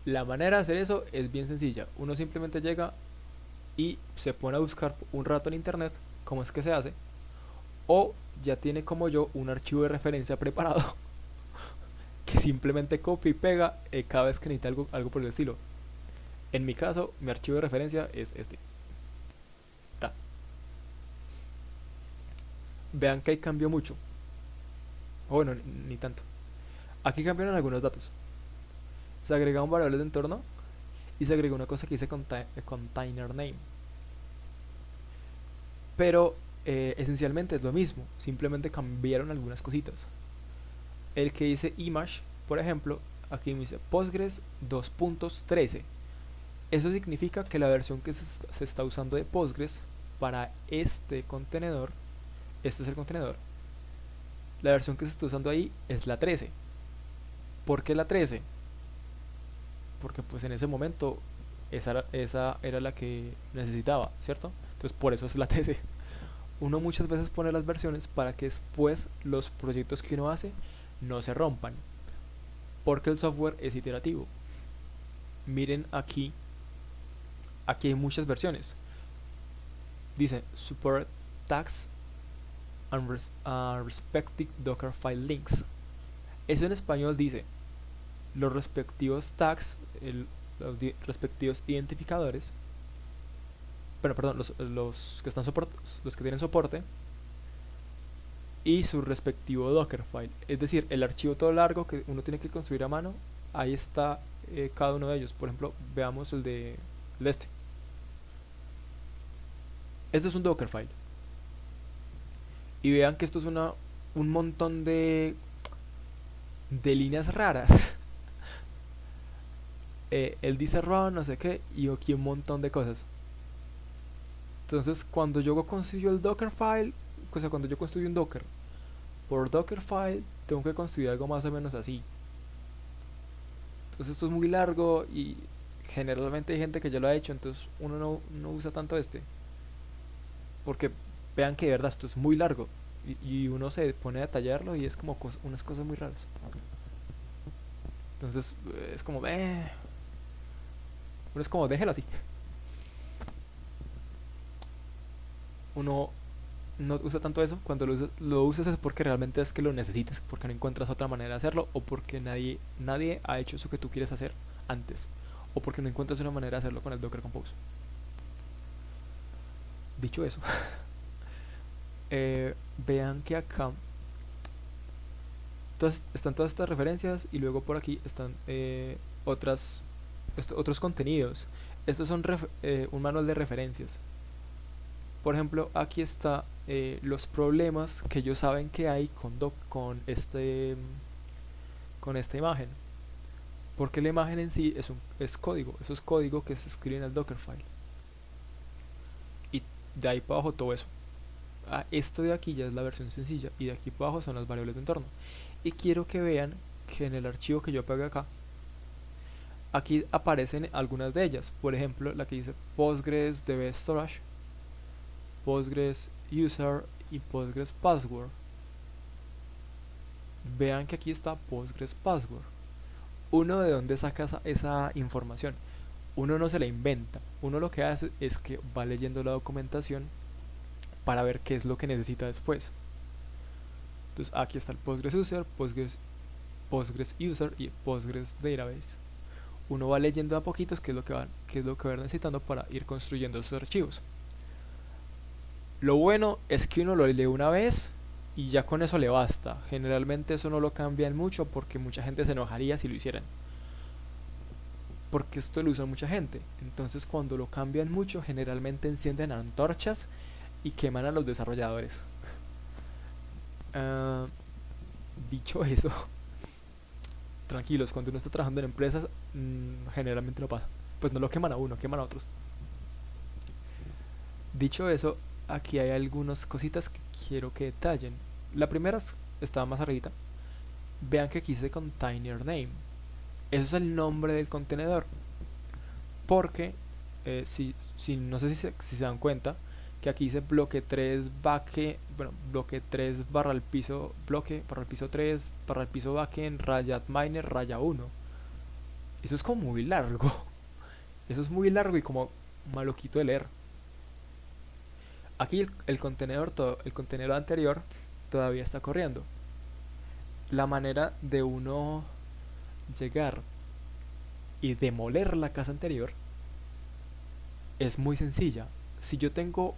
La manera de hacer eso es bien sencilla. Uno simplemente llega y se pone a buscar un rato en internet cómo es que se hace, o ya tiene como yo un archivo de referencia preparado que simplemente copia y pega cada vez que necesita algo por el estilo. En mi caso, mi archivo de referencia es este. Ta. Vean que ahí cambió mucho. O bueno, ni tanto. Aquí cambiaron algunos datos. Se agrega un variable de entorno y se agrega una cosa que dice container name. Pero esencialmente es lo mismo, simplemente cambiaron algunas cositas. El que dice image, por ejemplo, aquí me dice Postgres 2.13. Eso significa que la versión que se está usando de Postgres para este contenedor, este es el contenedor, la versión que se está usando ahí es la 13. ¿Por qué la 13? Porque pues en ese momento esa era la que necesitaba, ¿cierto? Entonces por eso es la 13. Uno muchas veces pone las versiones para que después los proyectos que uno hace no se rompan, porque el software es iterativo. Miren aquí hay muchas versiones. Dice support tags and respective docker file links. Eso en español dice los respectivos tags, los respectivos identificadores bueno, perdón, los que están los que tienen soporte y su respectivo Dockerfile. Es decir, el archivo todo largo que uno tiene que construir a mano, ahí está cada uno de ellos. Por ejemplo, veamos el de este. Este es un Dockerfile. Y vean que esto es un montón de líneas raras. Él dice run, no sé qué, y aquí un montón de cosas. Entonces, cuando yo construyo el Dockerfile, o sea, cuando yo construyo un Docker por Dockerfile, tengo que construir algo más o menos así. Entonces, esto es muy largo y generalmente hay gente que ya lo ha hecho, entonces uno no usa tanto este. Porque vean que de verdad esto es muy largo y uno se pone a detallarlo y es como unas cosas muy raras. Entonces, es como, uno es como, déjelo así. Uno no usa tanto eso. Cuando lo usas es porque realmente es que lo necesites, porque no encuentras otra manera de hacerlo, o porque nadie ha hecho eso que tú quieres hacer antes, o porque no encuentras una manera de hacerlo con el Docker Compose. Dicho eso, vean que acá están todas estas referencias y luego por aquí están otros contenidos. Estos son un manual de referencias. Por ejemplo, aquí está los problemas que ellos saben que hay con esta imagen. Porque la imagen en sí es código. Eso es código que se escribe en el Dockerfile. Y de ahí para abajo todo eso. Esto de aquí ya es la versión sencilla. Y de aquí para abajo son las variables de entorno. Y quiero que vean que en el archivo que yo pegué acá, aquí aparecen algunas de ellas. Por ejemplo, la que dice Postgres DB Storage, Postgres User y Postgres Password. Vean que aquí está Postgres Password. Uno de dónde saca esa información. Uno no se la inventa. Uno lo que hace es que va leyendo la documentación para ver qué es lo que necesita después. Entonces aquí está el Postgres User, Postgres User y Postgres Database. Uno va leyendo a poquitos qué es lo que va necesitando para ir construyendo sus archivos. Lo bueno es que uno lo lee una vez y ya con eso le basta. Generalmente eso no lo cambian mucho porque mucha gente se enojaría si lo hicieran. Porque esto lo usa mucha gente. Entonces cuando lo cambian mucho, generalmente encienden antorchas y queman a los desarrolladores. Dicho eso, tranquilos, cuando uno está trabajando en empresas, generalmente no pasa. Pues no lo queman a uno, queman a otros. Dicho eso, aquí hay algunas cositas que quiero que detallen. La primera está más arribita. Vean que aquí dice container name. Eso es el nombre del contenedor. Porque, no sé si se dan cuenta, que aquí dice bloque 3 bloque 3 barra el piso, bloque barra el piso 3 barra el piso backend, raya miner, raya 1. Eso es como muy largo. Eso es muy largo y como maluquito de leer. Aquí el contenedor anterior todavía está corriendo. La manera de uno llegar y demoler la casa anterior es muy sencilla. Si yo tengo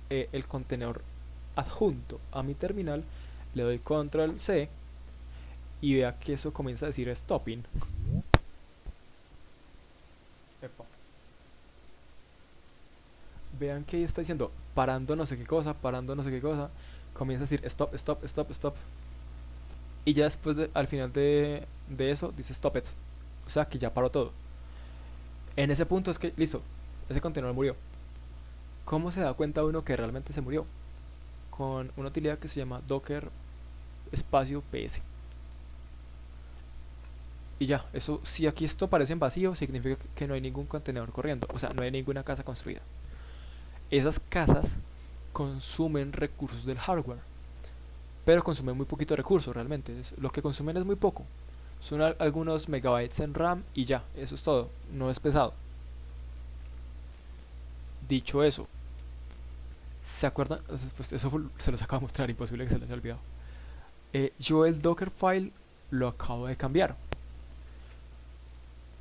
el contenedor adjunto a mi terminal, le doy control C y vea que eso comienza a decir stopping. Epa. Vean que está diciendo parando no sé qué cosa, parando no sé qué cosa. Comienza a decir stop, stop, stop, stop. Y ya después, al final de eso, dice stop it. O sea que ya paró todo. En ese punto es que, listo, ese contenedor murió. ¿Cómo se da cuenta uno que realmente se murió? Con una utilidad que se llama docker espacio ps. Y ya, eso, si aquí esto parece en vacío, significa que no hay ningún contenedor corriendo. O sea, no hay ninguna casa construida. Esas casas consumen recursos del hardware, pero consumen muy poquito recursos realmente. Lo que consumen es muy poco. Son algunos megabytes en RAM y ya, eso es todo. No es pesado. Dicho eso, ¿se acuerdan? Pues eso se los acabo de mostrar, imposible que se les haya olvidado. Yo el Dockerfile lo acabo de cambiar.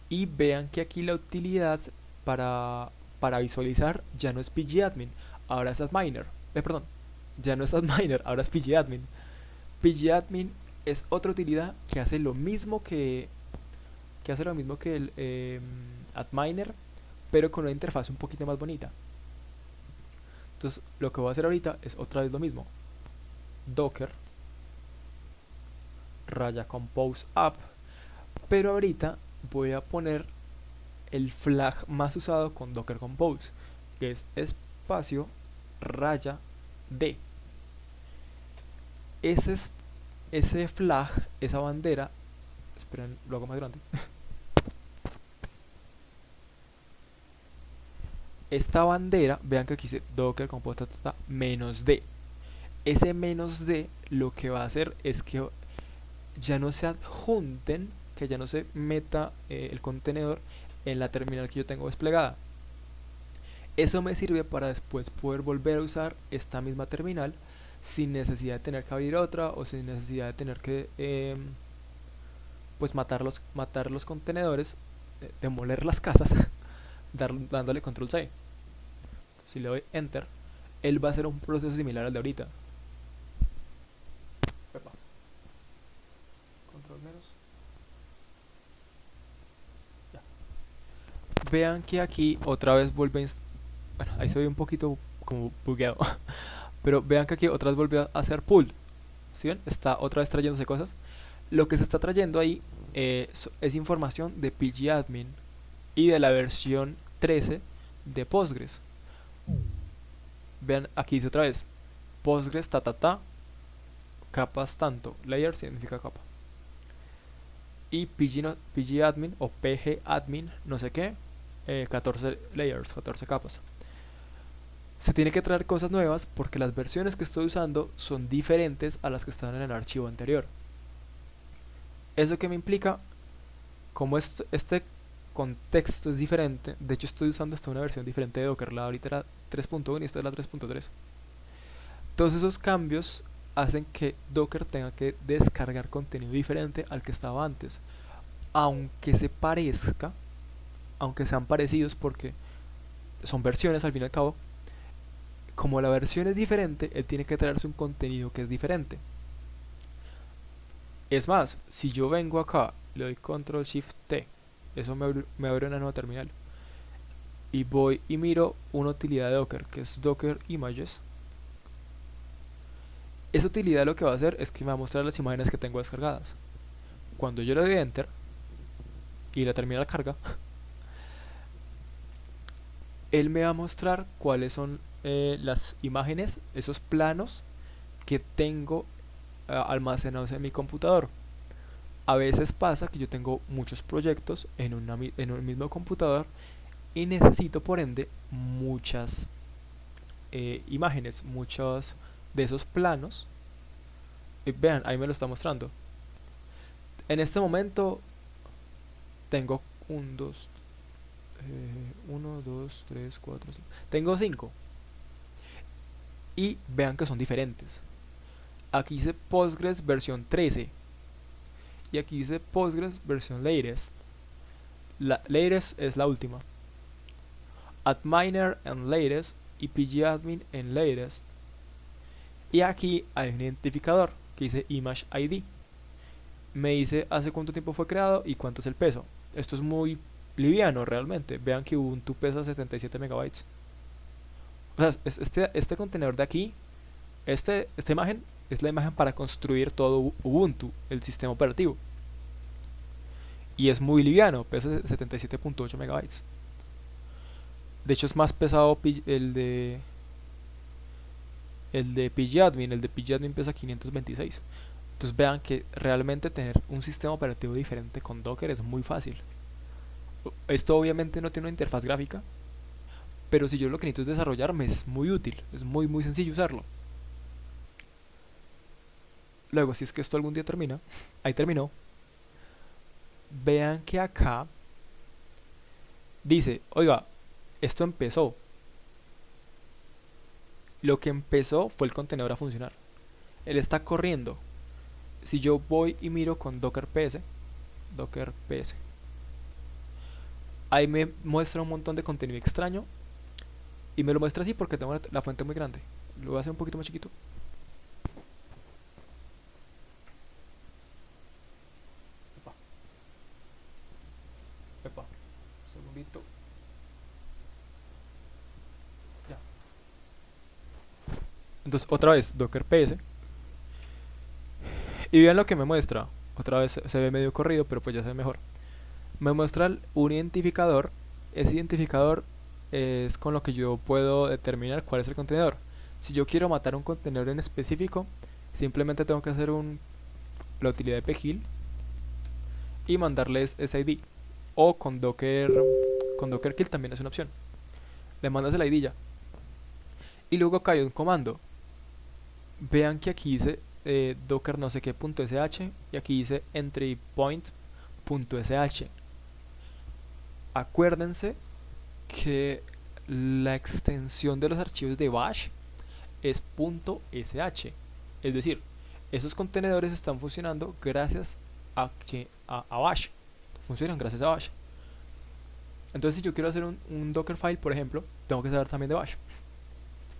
Y vean que aquí la utilidad para para visualizar ya no es pgadmin, ahora es adminer. Perdón, ya no es adminer, ahora es pgadmin. Pgadmin es otra utilidad que hace lo mismo que hace lo mismo que el adminer, pero con una interfaz un poquito más bonita. Entonces lo que voy a hacer ahorita es otra vez lo mismo. Docker raya compose app, pero ahorita voy a poner el flag más usado con Docker Compose, que es espacio raya d. Ese flag, esa bandera, esperen, lo hago más grande. Esta bandera, vean que aquí dice Docker Compose menos d. Ese menos d lo que va a hacer es que ya no se adjunten, que ya no se meta el contenedor en la terminal que yo tengo desplegada. Eso me sirve para después poder volver a usar esta misma terminal sin necesidad de tener que abrir otra o sin necesidad de tener que pues matar los contenedores, demoler las casas dándole control C. Si le doy enter, él va a hacer un proceso similar al de ahorita. Epa. Control menos. Ya. Vean que aquí otra vez vuelve. Bueno, ahí se ve un poquito como bugueado. Pero vean que aquí otra vez volvió a hacer pull. ¿Sí ven? Está otra vez trayéndose cosas. Lo que se está trayendo ahí es información de pgadmin y de la versión 13 de Postgres. Vean, aquí dice otra vez Postgres capas tanto, layer significa capa, y pgadmin o pgadmin no sé qué, 14 layers, 14 capas. Se tiene que traer cosas nuevas porque las versiones que estoy usando son diferentes a las que están en el archivo anterior. ¿Eso que me implica? Como este contexto es diferente, de hecho estoy usando hasta una versión diferente de Docker, la ahorita era 3.1 y esta es la 3.3. Todos esos cambios hacen que Docker tenga que descargar contenido diferente al que estaba antes, aunque se parezca, aunque sean parecidos porque son versiones al fin y al cabo. Como la versión es diferente, él tiene que traerse un contenido que es diferente. Es más, si yo vengo acá, le doy Control Shift T, eso me abre una nueva terminal, y voy y miro una utilidad de Docker que es Docker Images. Esa utilidad lo que va a hacer es que me va a mostrar las imágenes que tengo descargadas. Cuando yo le doy Enter y la terminal carga, él me va a mostrar cuáles son las imágenes, esos planos que tengo almacenados en mi computador. A veces pasa que yo tengo muchos proyectos en un mismo computador y necesito por ende muchas imágenes, muchos de esos planos. Vean, ahí me lo está mostrando. En este momento tengo 1, 2, 3, 4, 5. Tengo 5. Y vean que son diferentes. Aquí dice Postgres versión 13. Y aquí dice Postgres versión latest. La latest es la última. Adminer en latest y pgadmin en latest. Y aquí hay un identificador que dice Image ID. Me dice hace cuánto tiempo fue creado y cuánto es el peso. Esto es muy liviano realmente. Vean que Ubuntu pesa 77 megabytes. O sea, este contenedor de aquí, esta imagen es la imagen para construir todo Ubuntu, el sistema operativo. Y es muy liviano, pesa 77.8 megabytes. De hecho es más pesado el de pgadmin. El de pgadmin pesa 526. Entonces vean que realmente tener un sistema operativo diferente con Docker es muy fácil. Esto obviamente no tiene una interfaz gráfica, pero si yo lo que necesito es desarrollarme, es muy útil, es muy sencillo usarlo. Luego, si es que esto algún día termina, ahí terminó. Vean que acá dice, oiga, esto empezó. Lo que empezó fue el contenedor a funcionar. Él está corriendo. Si yo voy y miro con Docker PS, ahí me muestra un montón de contenido extraño Y me lo muestra así porque tengo la fuente muy grande. Lo voy a hacer un poquito más chiquito. Epa, epa, un segundito. Ya. Entonces otra vez Docker PS. Y vean lo que me muestra. Otra vez se ve medio corrido, pero pues ya se ve mejor. Me muestra un identificador. Ese identificador es con lo que yo puedo determinar cuál es el contenedor. Si yo quiero matar un contenedor en específico, simplemente tengo que hacer la utilidad de pgil y mandarles ese ID. O con Docker kill también es una opción. Le mandas el ID ya. Y luego acá hay un comando. Vean que aquí dice docker no sé qué .sh y aquí dice entry point .sh. Acuérdense que la extensión de los archivos de bash es .sh. Es decir, esos contenedores están funcionando gracias a bash. Funcionan gracias a bash. Entonces si yo quiero hacer un Dockerfile, por ejemplo, tengo que saber también de bash.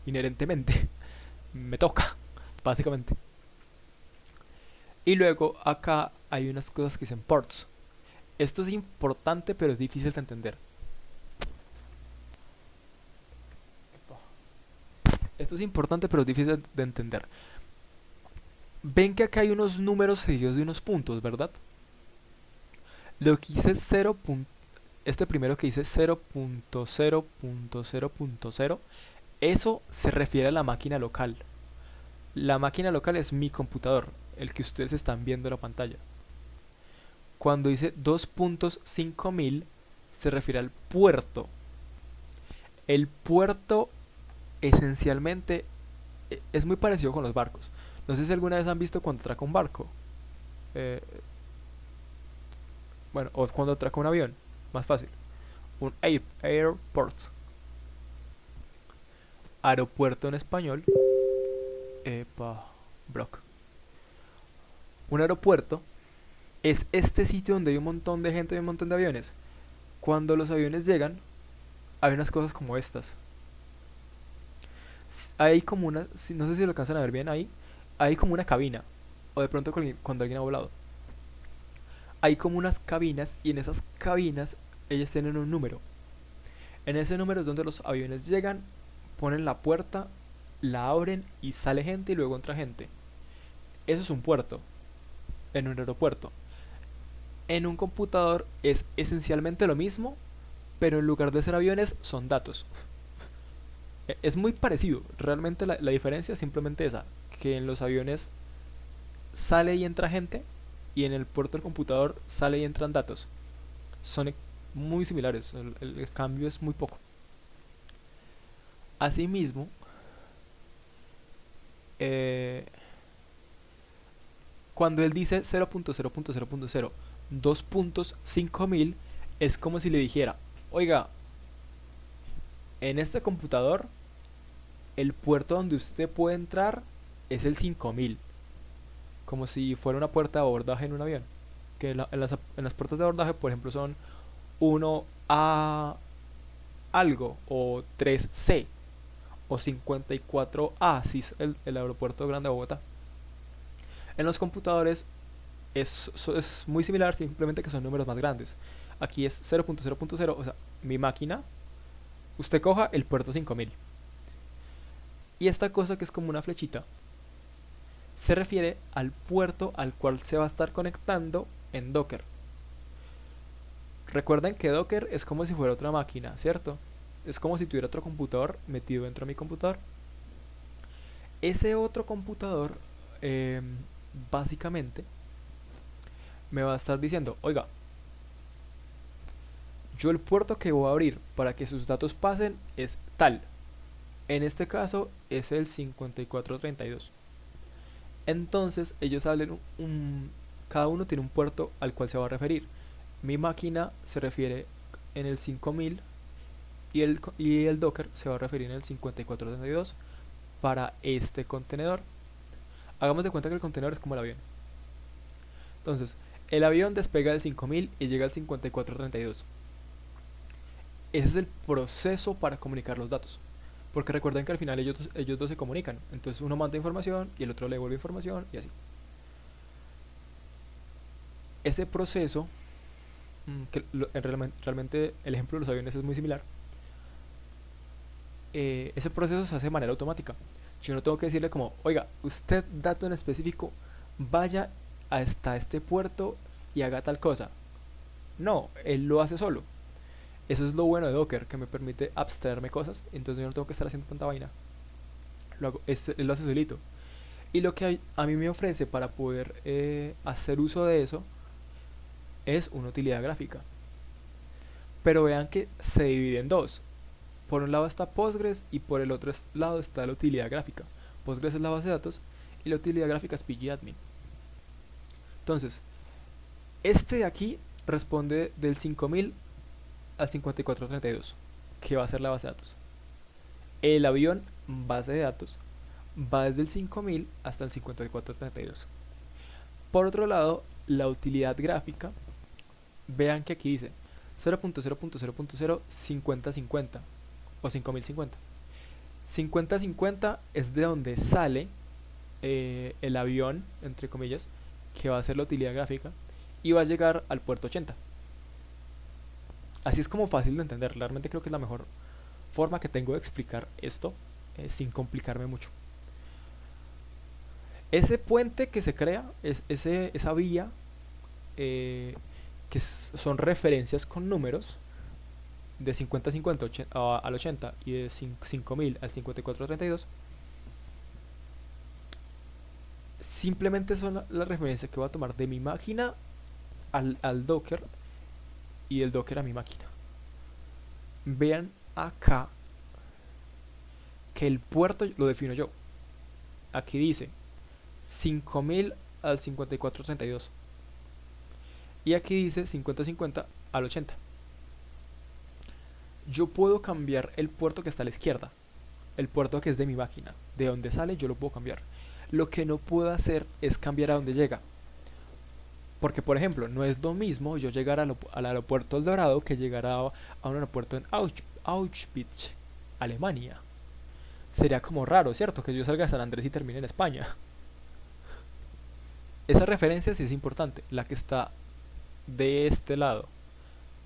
Inherentemente. Me toca, básicamente. Y luego acá hay unas cosas que dicen ports. Esto es importante, pero es difícil de entender. Esto es importante, pero es difícil de entender. Ven que acá hay unos números seguidos de unos puntos, ¿verdad? Lo que dice 0. Este primero que dice 0.0.0.0, eso se refiere a la máquina local. La máquina local es mi computador, el que ustedes están viendo en la pantalla. Cuando dice 2.5000 se refiere al puerto. El puerto esencialmente es muy parecido con los barcos. No sé si alguna vez han visto cuando atraca un barco. Bueno, o cuando atraca un avión. Más fácil. Un airport. Aeropuerto en español. Block. Un aeropuerto es este sitio donde hay un montón de gente y un montón de aviones. Cuando los aviones llegan, hay unas cosas como estas. Hay como una, no sé si lo alcanzan a ver bien ahí, hay como una cabina. O de pronto cuando alguien ha volado. Hay como unas cabinas y en esas cabinas ellas tienen un número. En ese número es donde los aviones llegan, ponen la puerta, la abren y sale gente y luego entra gente. Eso es un puerto. En un aeropuerto. En un computador es esencialmente lo mismo, pero en lugar de ser aviones son datos. Es muy parecido. Realmente la diferencia es simplemente esa, que en los aviones sale y entra gente y en el puerto del computador sale y entran datos. Son muy similares, el cambio es muy poco. Asimismo, cuando él dice 0.0.0.0 2.5000 es como si le dijera, oiga, en este computador el puerto donde usted puede entrar es el 5000, como si fuera una puerta de abordaje en un avión, que en las puertas de abordaje por ejemplo son 1A algo o 3C o 54A, si es el aeropuerto grande de Bogotá. En los computadores es muy similar, simplemente que son números más grandes. Aquí es 0.0.0, o sea, mi máquina, usted coja el puerto 5000. Y esta cosa que es como una flechita se refiere al puerto al cual se va a estar conectando en Docker. Recuerden que Docker es como si fuera otra máquina, ¿cierto? Es como si tuviera otro computador metido dentro de mi computador. Ese otro computador básicamente me va a estar diciendo, oiga, yo el puerto que voy a abrir para que sus datos pasen es tal. En este caso es el 5432. Entonces ellos hablan cada uno tiene un puerto al cual se va a referir. Mi máquina se refiere en el 5000 y el Docker se va a referir en el 5432 para este contenedor. Hagamos de cuenta que el contenedor es como el avión. Entonces, el avión despega del 5000 y llega al 5432. Ese es el proceso para comunicar los datos. Porque recuerden que al final ellos dos se comunican. Entonces uno manda información y el otro le devuelve información y así. Ese proceso, realmente el ejemplo de los aviones es muy similar. Ese proceso se hace de manera automática. Yo no tengo que decirle como, oiga, usted dato en específico, vaya hasta este puerto y haga tal cosa. No, él lo hace solo. Eso es lo bueno de Docker, que me permite abstraerme cosas, entonces yo no tengo que estar haciendo tanta vaina. Él lo hace solito. Y lo que a mí me ofrece para poder hacer uso de eso es una utilidad gráfica. Pero vean que se divide en dos. Por un lado está Postgres y por el otro lado está la utilidad gráfica. Postgres es la base de datos y la utilidad gráfica es pgadmin. Entonces, este de aquí responde del 5000 al 5432, que va a ser la base de datos. El avión base de datos va desde el 5000 hasta el 5432. Por otro lado, la utilidad gráfica, vean que aquí dice 0.0.0.05050 o 5050. 5050 es de donde sale el avión, entre comillas, que va a ser la utilidad gráfica y va a llegar al puerto 80. Así es como fácil de entender. Realmente creo que es la mejor forma que tengo de explicar esto sin complicarme mucho. Ese puente que se crea, esa vía, que son referencias con números, de 50-50 al 80 y de 5000 al 5432, simplemente son la referencia que voy a tomar de mi máquina al Docker y del Docker a mi máquina. Vean acá que el puerto lo defino yo. Aquí dice 5000 al 5432 y aquí dice 50-50 al 80. Yo puedo cambiar el puerto que está a la izquierda, el puerto que es de mi máquina, de donde sale yo lo puedo cambiar. Lo que no puedo hacer es cambiar a donde llega, porque por ejemplo no es lo mismo yo llegar al aeropuerto El Dorado que llegar a un aeropuerto en Auschwitz, Alemania. Sería como raro, ¿cierto? Que yo salga de San Andrés y termine en España. Esa referencia sí es importante, la que está de este lado.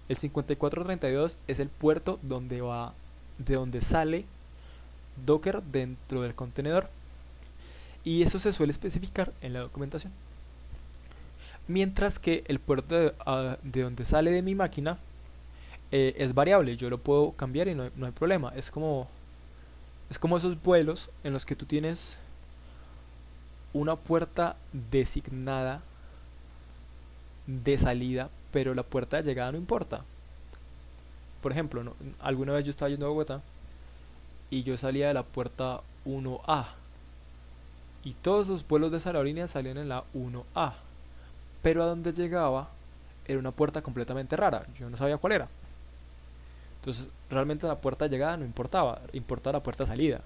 El 5432 es el puerto donde va, de donde sale Docker dentro del contenedor, y eso se suele especificar en la documentación. Mientras que el puerto de donde sale de mi máquina es variable, yo lo puedo cambiar y no hay problema. Es como esos vuelos en los que tú tienes una puerta designada de salida, pero la puerta de llegada no importa. Por ejemplo, alguna vez yo estaba yendo a Bogotá y yo salía de la puerta 1A y todos los vuelos de esa aerolínea salían en la 1A, pero a donde llegaba era una puerta completamente rara, yo no sabía cuál era. Entonces realmente la puerta de llegada no importaba la puerta de salida,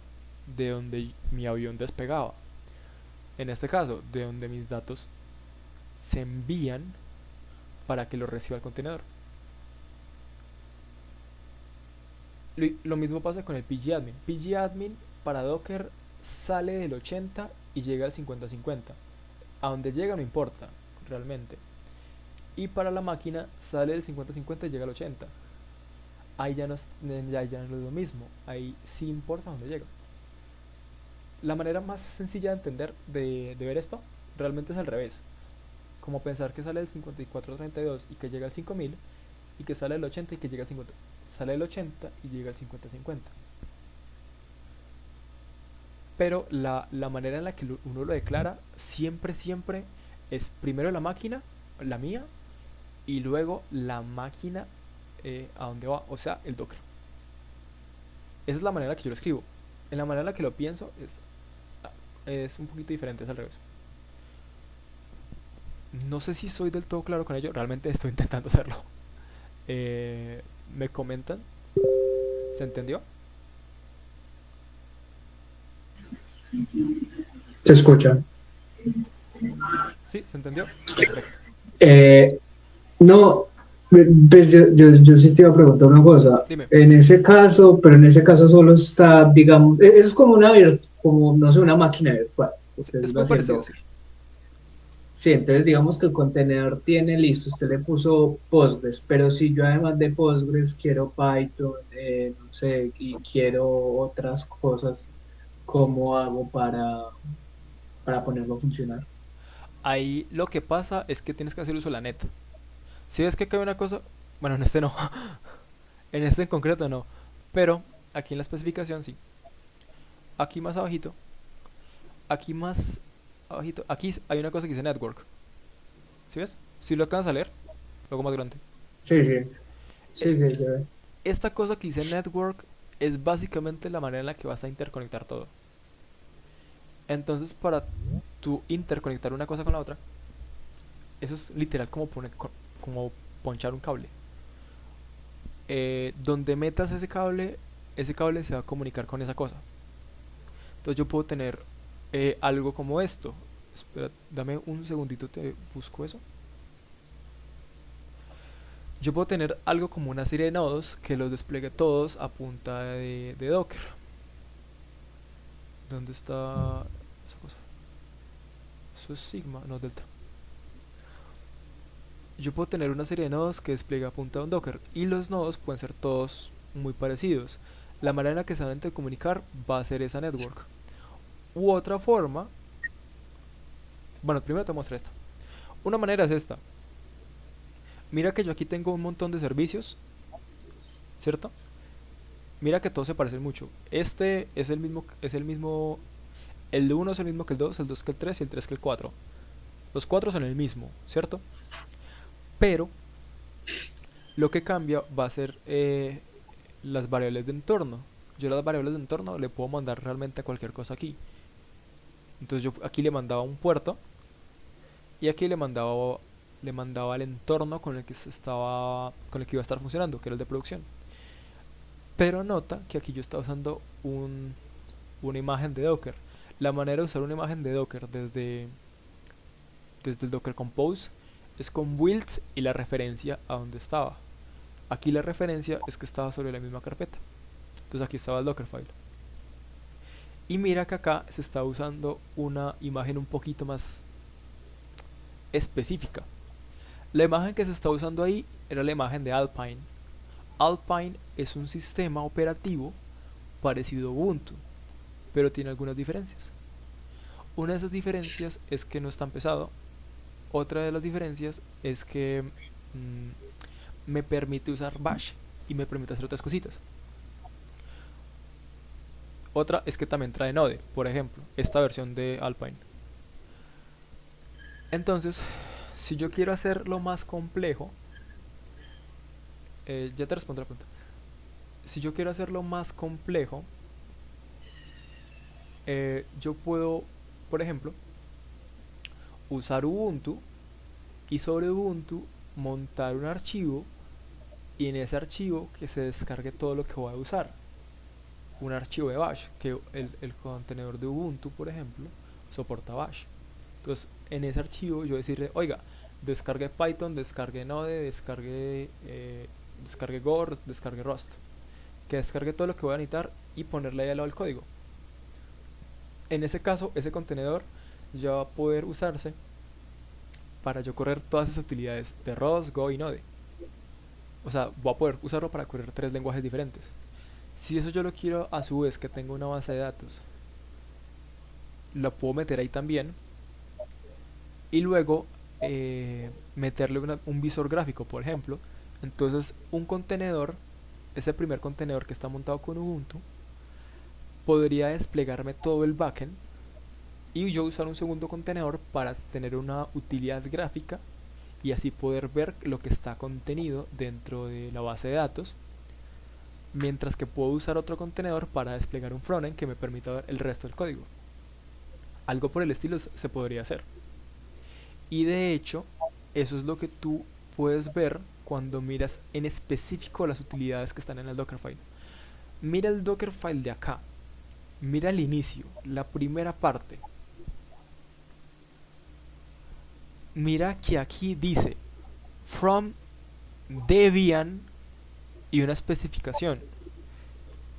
de donde mi avión despegaba. En este caso, de donde mis datos se envían para que lo reciba el contenedor. Lo mismo pasa con el pgadmin. Pgadmin para Docker sale del 80 y llega al 50-50. A donde llega no importa, realmente. Y para la máquina sale del 50-50 y llega al 80. Ahí ya no es lo mismo. Ahí sí importa dónde llega. La manera más sencilla de entender, de ver esto, realmente es al revés. Como pensar que sale del 5432 y que llega al 5000, y que sale del 80 y que llega al 50. Sale del 80 y llega al 50-50. Pero la manera en la que uno lo declara siempre es primero la máquina, la mía, y luego la máquina a donde va, o sea, el Docker. Esa es la manera en la que yo lo escribo. En la manera en la que lo pienso es un poquito diferente, es al revés. No sé si soy del todo claro con ello, realmente estoy intentando hacerlo. ¿Me comentan? ¿Se entendió? Se escucha. Sí, ¿se entendió? Perfecto. No, Pues yo sí te iba a preguntar una cosa. Dime, En ese caso, pero en ese caso solo está, digamos, eso es como como, no sé, una máquina virtual, por sí, es decirlo muy así, el parecido, sí. Docker. Sí, entonces digamos que el contenedor tiene listo, usted le puso Postgres, pero si yo además de Postgres quiero Python, no sé, y quiero otras cosas, ¿cómo hago para ponerlo a funcionar? Ahí lo que pasa es que tienes que hacer uso de la net. Si ves que acá hay una cosa, bueno, en este no, en este en concreto no, pero aquí en la especificación sí. Aquí más abajito, aquí más abajito, aquí hay una cosa que dice network. ¿Sí ves? Si lo alcanzas a leer, luego más grande. Sí, sí, E- sí, sí, sí. Esta cosa que dice network es básicamente la manera en la que vas a interconectar todo. Entonces, para tú interconectar una cosa con la otra, eso es literal como, como ponchar un cable. Donde metas ese cable se va a comunicar con esa cosa. Entonces yo puedo tener algo como esto. Espera, dame un segundito, te busco eso. Yo puedo tener algo como una serie de nodos que los despliegue todos a punta de Docker. ¿Dónde está esa cosa? Eso es Sigma, no Delta. Yo puedo tener una serie de nodos que despliegue a punta de un Docker. Y los nodos pueden ser todos muy parecidos. La manera en la que se van a intercomunicar va a ser esa network. U otra forma, bueno, primero te muestro esta. Una manera es esta. Mira que yo aquí tengo un montón de servicios, ¿cierto? Mira que todos se parecen mucho. Este el de uno es el mismo que el 2 que el 3 y el 3 que el 4. Los cuatro son el mismo, ¿cierto? Pero lo que cambia va a ser las variables de entorno. Yo las variables de entorno le puedo mandar realmente a cualquier cosa aquí. Entonces yo aquí le mandaba un puerto y aquí le mandaba el entorno con el que con el que iba a estar funcionando, que era el de producción. Pero nota que aquí yo estaba usando una imagen de Docker. La manera de usar una imagen de Docker desde el Docker Compose es con build y la referencia a donde estaba. Aquí la referencia es que estaba sobre la misma carpeta. Entonces aquí estaba el Dockerfile. Y mira que acá se está usando una imagen un poquito más específica. La imagen que se está usando ahí era la imagen de Alpine. Alpine es un sistema operativo parecido a Ubuntu, pero tiene algunas diferencias. Una de esas diferencias es que no es tan pesado. Otra de las diferencias es que me permite usar Bash y me permite hacer otras cositas. Otra es que también trae Node, por ejemplo, esta versión de Alpine. Entonces, si yo quiero hacerlo más complejo, ya te respondo la pregunta. Si yo quiero hacerlo más complejo, yo puedo, por ejemplo, usar Ubuntu y sobre Ubuntu montar un archivo y en ese archivo que se descargue todo lo que voy a usar. Un archivo de Bash, que el contenedor de Ubuntu, por ejemplo, soporta Bash. Entonces, en ese archivo yo decirle, oiga, descargue Python, descargue Node, descargue Gore, descargue Rust. Que descargue todo lo que voy a necesitar y ponerle ahí al lado el código. En ese caso, ese contenedor ya va a poder usarse para yo correr todas esas utilidades de Rust, Go y Node. O sea, voy a poder usarlo para correr tres lenguajes diferentes. Si eso yo lo quiero a su vez que tenga una base de datos, lo puedo meter ahí también y luego meterle un visor gráfico, por ejemplo. Entonces, un contenedor, ese primer contenedor que está montado con Ubuntu, podría desplegarme todo el backend y yo usar un segundo contenedor para tener una utilidad gráfica y así poder ver lo que está contenido dentro de la base de datos, mientras que puedo usar otro contenedor para desplegar un frontend que me permita ver el resto del código. Algo por el estilo se podría hacer. Y de hecho, eso es lo que tú puedes ver cuando miras en específico las utilidades que están en el Dockerfile. Mira el Dockerfile de acá. Mira el inicio, la primera parte. Mira que aquí dice from Debian y una especificación.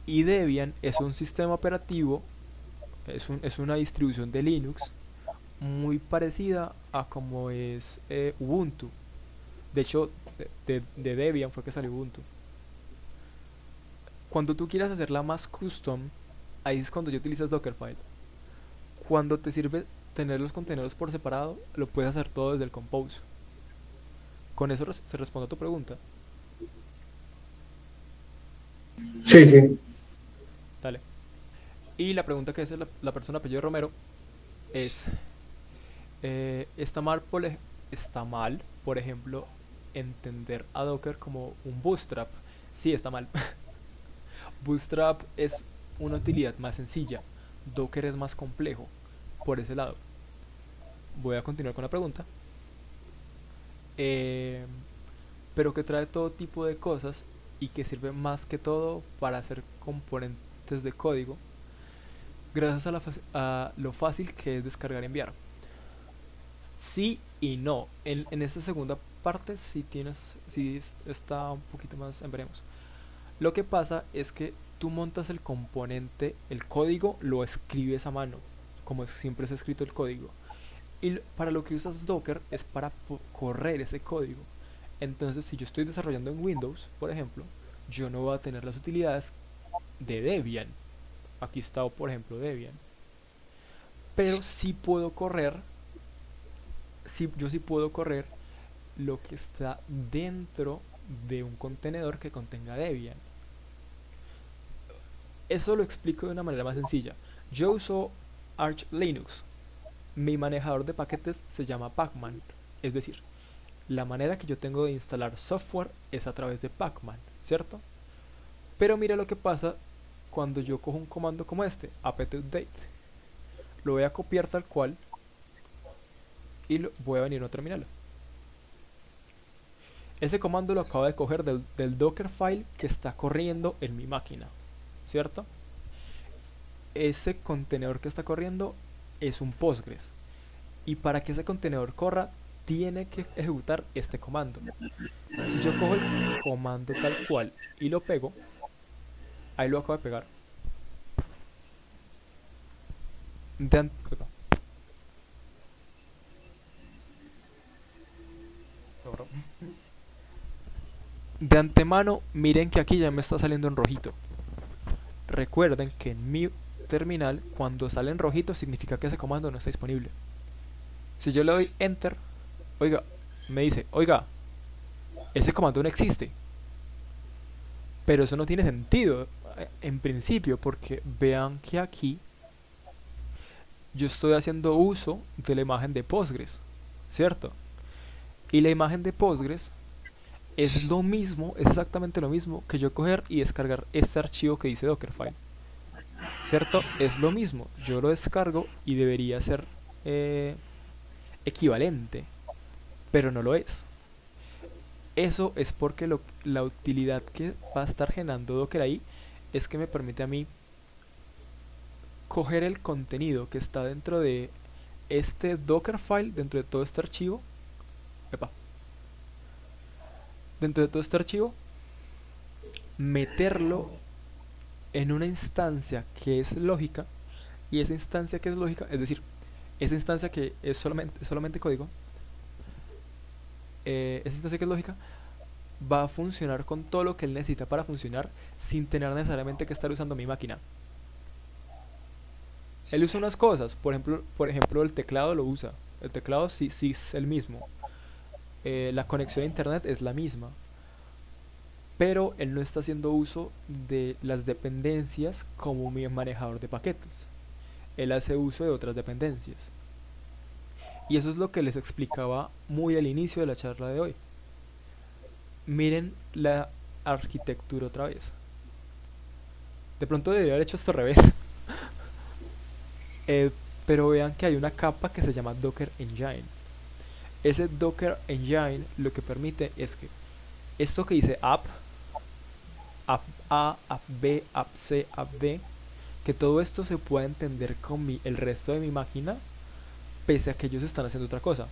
Y Debian es un sistema operativo, es una distribución de Linux muy parecida a como es Ubuntu. De hecho, de Debian fue que salió Ubuntu. Cuando tú quieras hacerla más custom, ahí es cuando ya utilizas Dockerfile. Cuando te sirve tener los contenedores por separado, lo puedes hacer todo desde el Compose. Con eso se responde a tu pregunta. Sí, sí. Dale. Y la pregunta que hace la persona apellido Romero es, ¿está mal, está mal, por ejemplo, entender a Docker como un bootstrap? Sí, está mal. Bootstrap es una utilidad más sencilla. Docker es más complejo. Por ese lado. Voy a continuar con la pregunta. Eh, pero que trae todo tipo de cosas y que sirve más que todo para hacer componentes de código gracias a lo fácil que es descargar y enviar. Sí y no. En esta segunda parte sí está un poquito más en veremos. Lo que pasa es que tú montas el componente, el código lo escribes a mano, como siempre es escrito el código. Y para lo que usas Docker es para correr ese código. Entonces, si yo estoy desarrollando en Windows, por ejemplo, yo no voy a tener las utilidades de Debian. Aquí está, por ejemplo, Debian. Pero sí puedo correr, yo sí puedo correr lo que está dentro de un contenedor que contenga Debian. Eso lo explico de una manera más sencilla. Yo uso Arch Linux. Mi manejador de paquetes se llama Pacman. Es decir, la manera que yo tengo de instalar software es a través de Pacman, ¿cierto? Pero mira lo que pasa cuando yo cojo un comando como este, apt-update. Lo voy a copiar tal cual y voy a venir a un terminal. Ese comando lo acabo de coger del Dockerfile que está corriendo en mi máquina, ¿cierto? Ese contenedor que está corriendo es un Postgres. Y para que ese contenedor corra, tiene que ejecutar este comando. Si yo cojo el comando tal cual y lo pego, ahí lo acabo de pegar. De antemano, miren que aquí ya me está saliendo en rojito. Recuerden que en mi terminal, cuando sale en rojito, significa que ese comando no está disponible. Si yo le doy enter, oiga, me dice, oiga, ese comando no existe. Pero eso no tiene sentido en principio, porque vean que aquí yo estoy haciendo uso de la imagen de Postgres, ¿cierto? Y la imagen de Postgres es lo mismo, es exactamente lo mismo que yo coger y descargar este archivo que dice Dockerfile, ¿cierto? Es lo mismo, yo lo descargo y debería ser equivalente, pero no lo es. Eso es porque la utilidad que va a estar generando Docker ahí es que me permite a mí coger el contenido que está dentro de este Dockerfile, dentro de todo este archivo, epa, dentro de todo este archivo, meterlo en una instancia que es lógica, y esa instancia que es lógica, es decir, esa instancia que es solamente código, esa instancia que es lógica, va a funcionar con todo lo que él necesita para funcionar sin tener necesariamente que estar usando mi máquina. Él usa unas cosas, por ejemplo el teclado lo usa. El teclado sí es el mismo. La conexión a internet es la misma. Pero él no está haciendo uso de las dependencias como mi manejador de paquetes. Él hace uso de otras dependencias. Y eso es lo que les explicaba muy al inicio de la charla de hoy. Miren la arquitectura otra vez. De pronto debería haber hecho esto al revés. Pero vean que hay una capa que se llama Docker Engine. Ese Docker Engine lo que permite es que esto que dice app A, app B, app C, app D, que todo esto se pueda entender con el resto de mi máquina, pese a que ellos están haciendo otra cosa.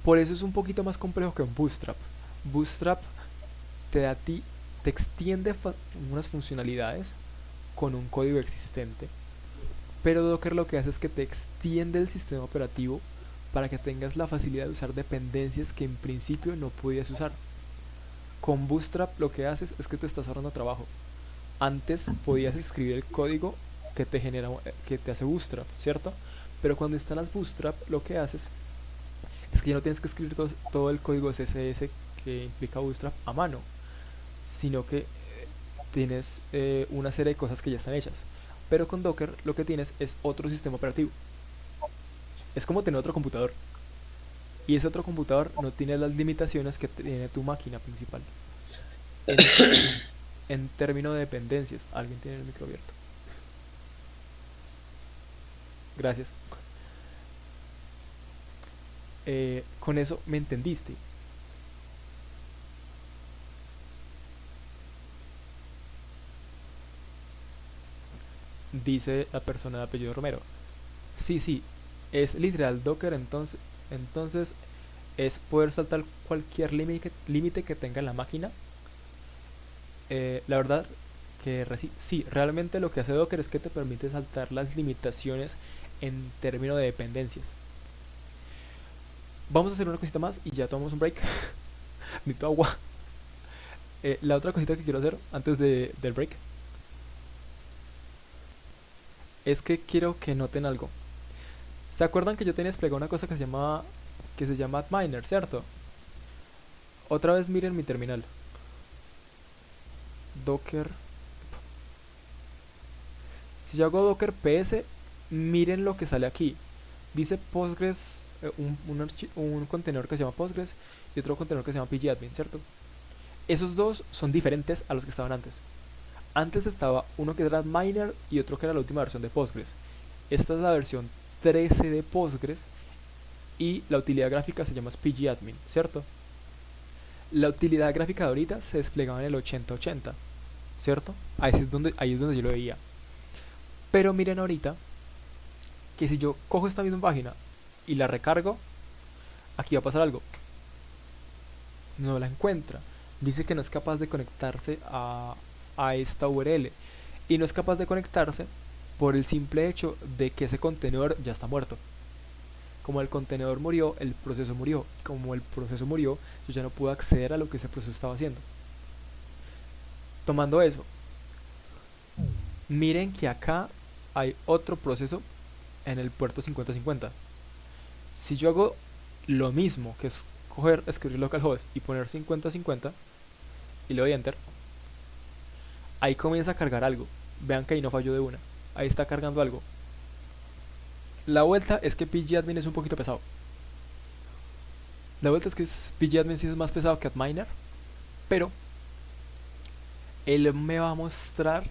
Por eso es un poquito más complejo que un Bootstrap. Bootstrap te da a ti, te extiende unas funcionalidades con un código existente, pero Docker lo que hace es que te extiende el sistema operativo para que tengas la facilidad de usar dependencias que en principio no podías usar. Con Bootstrap lo que haces es que te estás ahorrando trabajo. Antes podías escribir el código que te genera, que te hace Bootstrap, ¿cierto? Pero cuando instalas Bootstrap lo que haces es que ya no tienes que escribir todo el código CSS que implica Bootstrap a mano, sino que tienes una serie de cosas que ya están hechas. Pero con Docker lo que tienes es otro sistema operativo. Es como tener otro computador. Y ese otro computador no tiene las limitaciones que tiene tu máquina principal. En, en términos de dependencias, alguien tiene el micro abierto. Gracias. Con eso me entendiste. Dice la persona de apellido Romero. Sí, sí, es literal Docker, entonces es poder saltar cualquier límite que tenga la máquina. La verdad que sí, realmente lo que hace Docker es que te permite saltar las limitaciones en términos de dependencias. Vamos a hacer una cosita más y ya tomamos un break. Necesito agua. La otra cosita que quiero hacer antes del break es que quiero que noten algo. ¿Se acuerdan que yo tenía desplegado una cosa que se llama AdMiner, cierto? Otra vez miren mi terminal. Docker. Si yo hago Docker ps, miren lo que sale aquí. Dice Postgres, un contenedor que se llama Postgres y otro contenedor que se llama pgadmin, ¿cierto? Esos dos son diferentes a los que estaban antes. Antes estaba uno que era AdMiner y otro que era la última versión de Postgres. Esta es la versión 13 de Postgres y la utilidad gráfica se llama pgadmin, ¿cierto? La utilidad gráfica de ahorita se desplegaba en el 8080, ¿cierto? Ahí es donde yo lo veía. Pero miren ahorita que si yo cojo esta misma página y la recargo, aquí va a pasar algo. No la encuentra. Dice que no es capaz de conectarse a esta URL. Y no es capaz de conectarse por el simple hecho de que ese contenedor ya está muerto. Como el contenedor murió, el proceso murió. Como el proceso murió, yo ya no puedo acceder a lo que ese proceso estaba haciendo. Tomando eso, miren que acá hay otro proceso en el puerto 5050. Si yo hago lo mismo, que es escribir localhost y poner 5050 y le doy enter, ahí comienza a cargar algo. Vean que ahí no falló de una. Ahí está cargando algo. La vuelta es que pgadmin es un poquito pesado. La vuelta es que pgadmin sí es más pesado que AdMiner, pero él me va a mostrar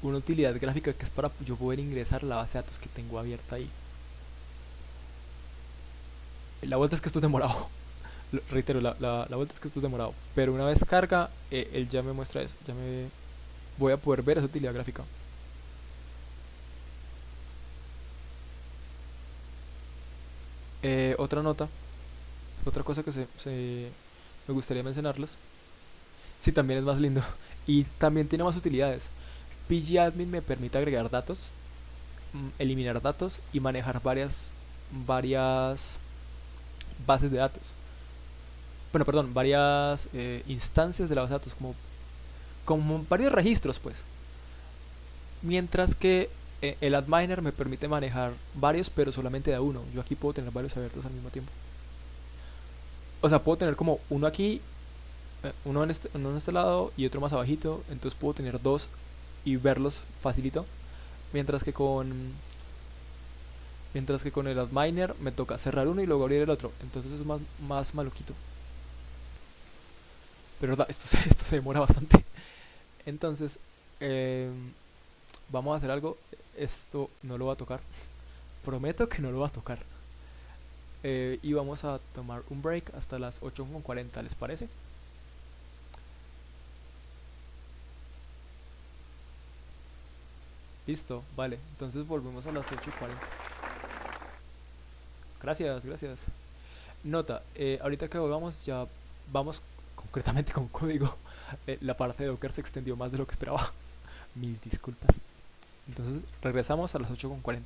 una utilidad gráfica que es para yo poder ingresar a la base de datos que tengo abierta ahí. La vuelta es que esto es demorado. Reitero, la vuelta es que esto es demorado. Pero una vez carga, él ya me muestra eso. Voy a poder ver esa utilidad gráfica. Otra nota, otra cosa que me gustaría mencionarles. Sí, también es más lindo. Y también tiene más utilidades. pgadmin me permite agregar datos, eliminar datos y manejar varias bases de datos. Bueno, perdón, varias instancias de la base de datos, como varios registros, pues. Mientras que el AdMiner me permite manejar varios, pero solamente de uno. Yo aquí puedo tener varios abiertos al mismo tiempo. O sea, puedo tener como uno aquí, uno en este lado y otro más abajito. Entonces puedo tener dos y verlos facilito. Mientras que con el AdMiner me toca cerrar uno y luego abrir el otro. Entonces es más maluquito. Pero verdad, esto se demora bastante. Entonces, vamos a hacer algo. Esto no lo va a tocar. Prometo que no lo va a tocar. Y vamos a tomar un break hasta las 8:40, ¿les parece? Listo, vale. Entonces volvemos a las 8:40. Gracias, gracias. Nota, ahorita que volvamos ya vamos concretamente con código. La parte de Docker se extendió más de lo que esperaba. Mis disculpas. Entonces regresamos a las 8:40.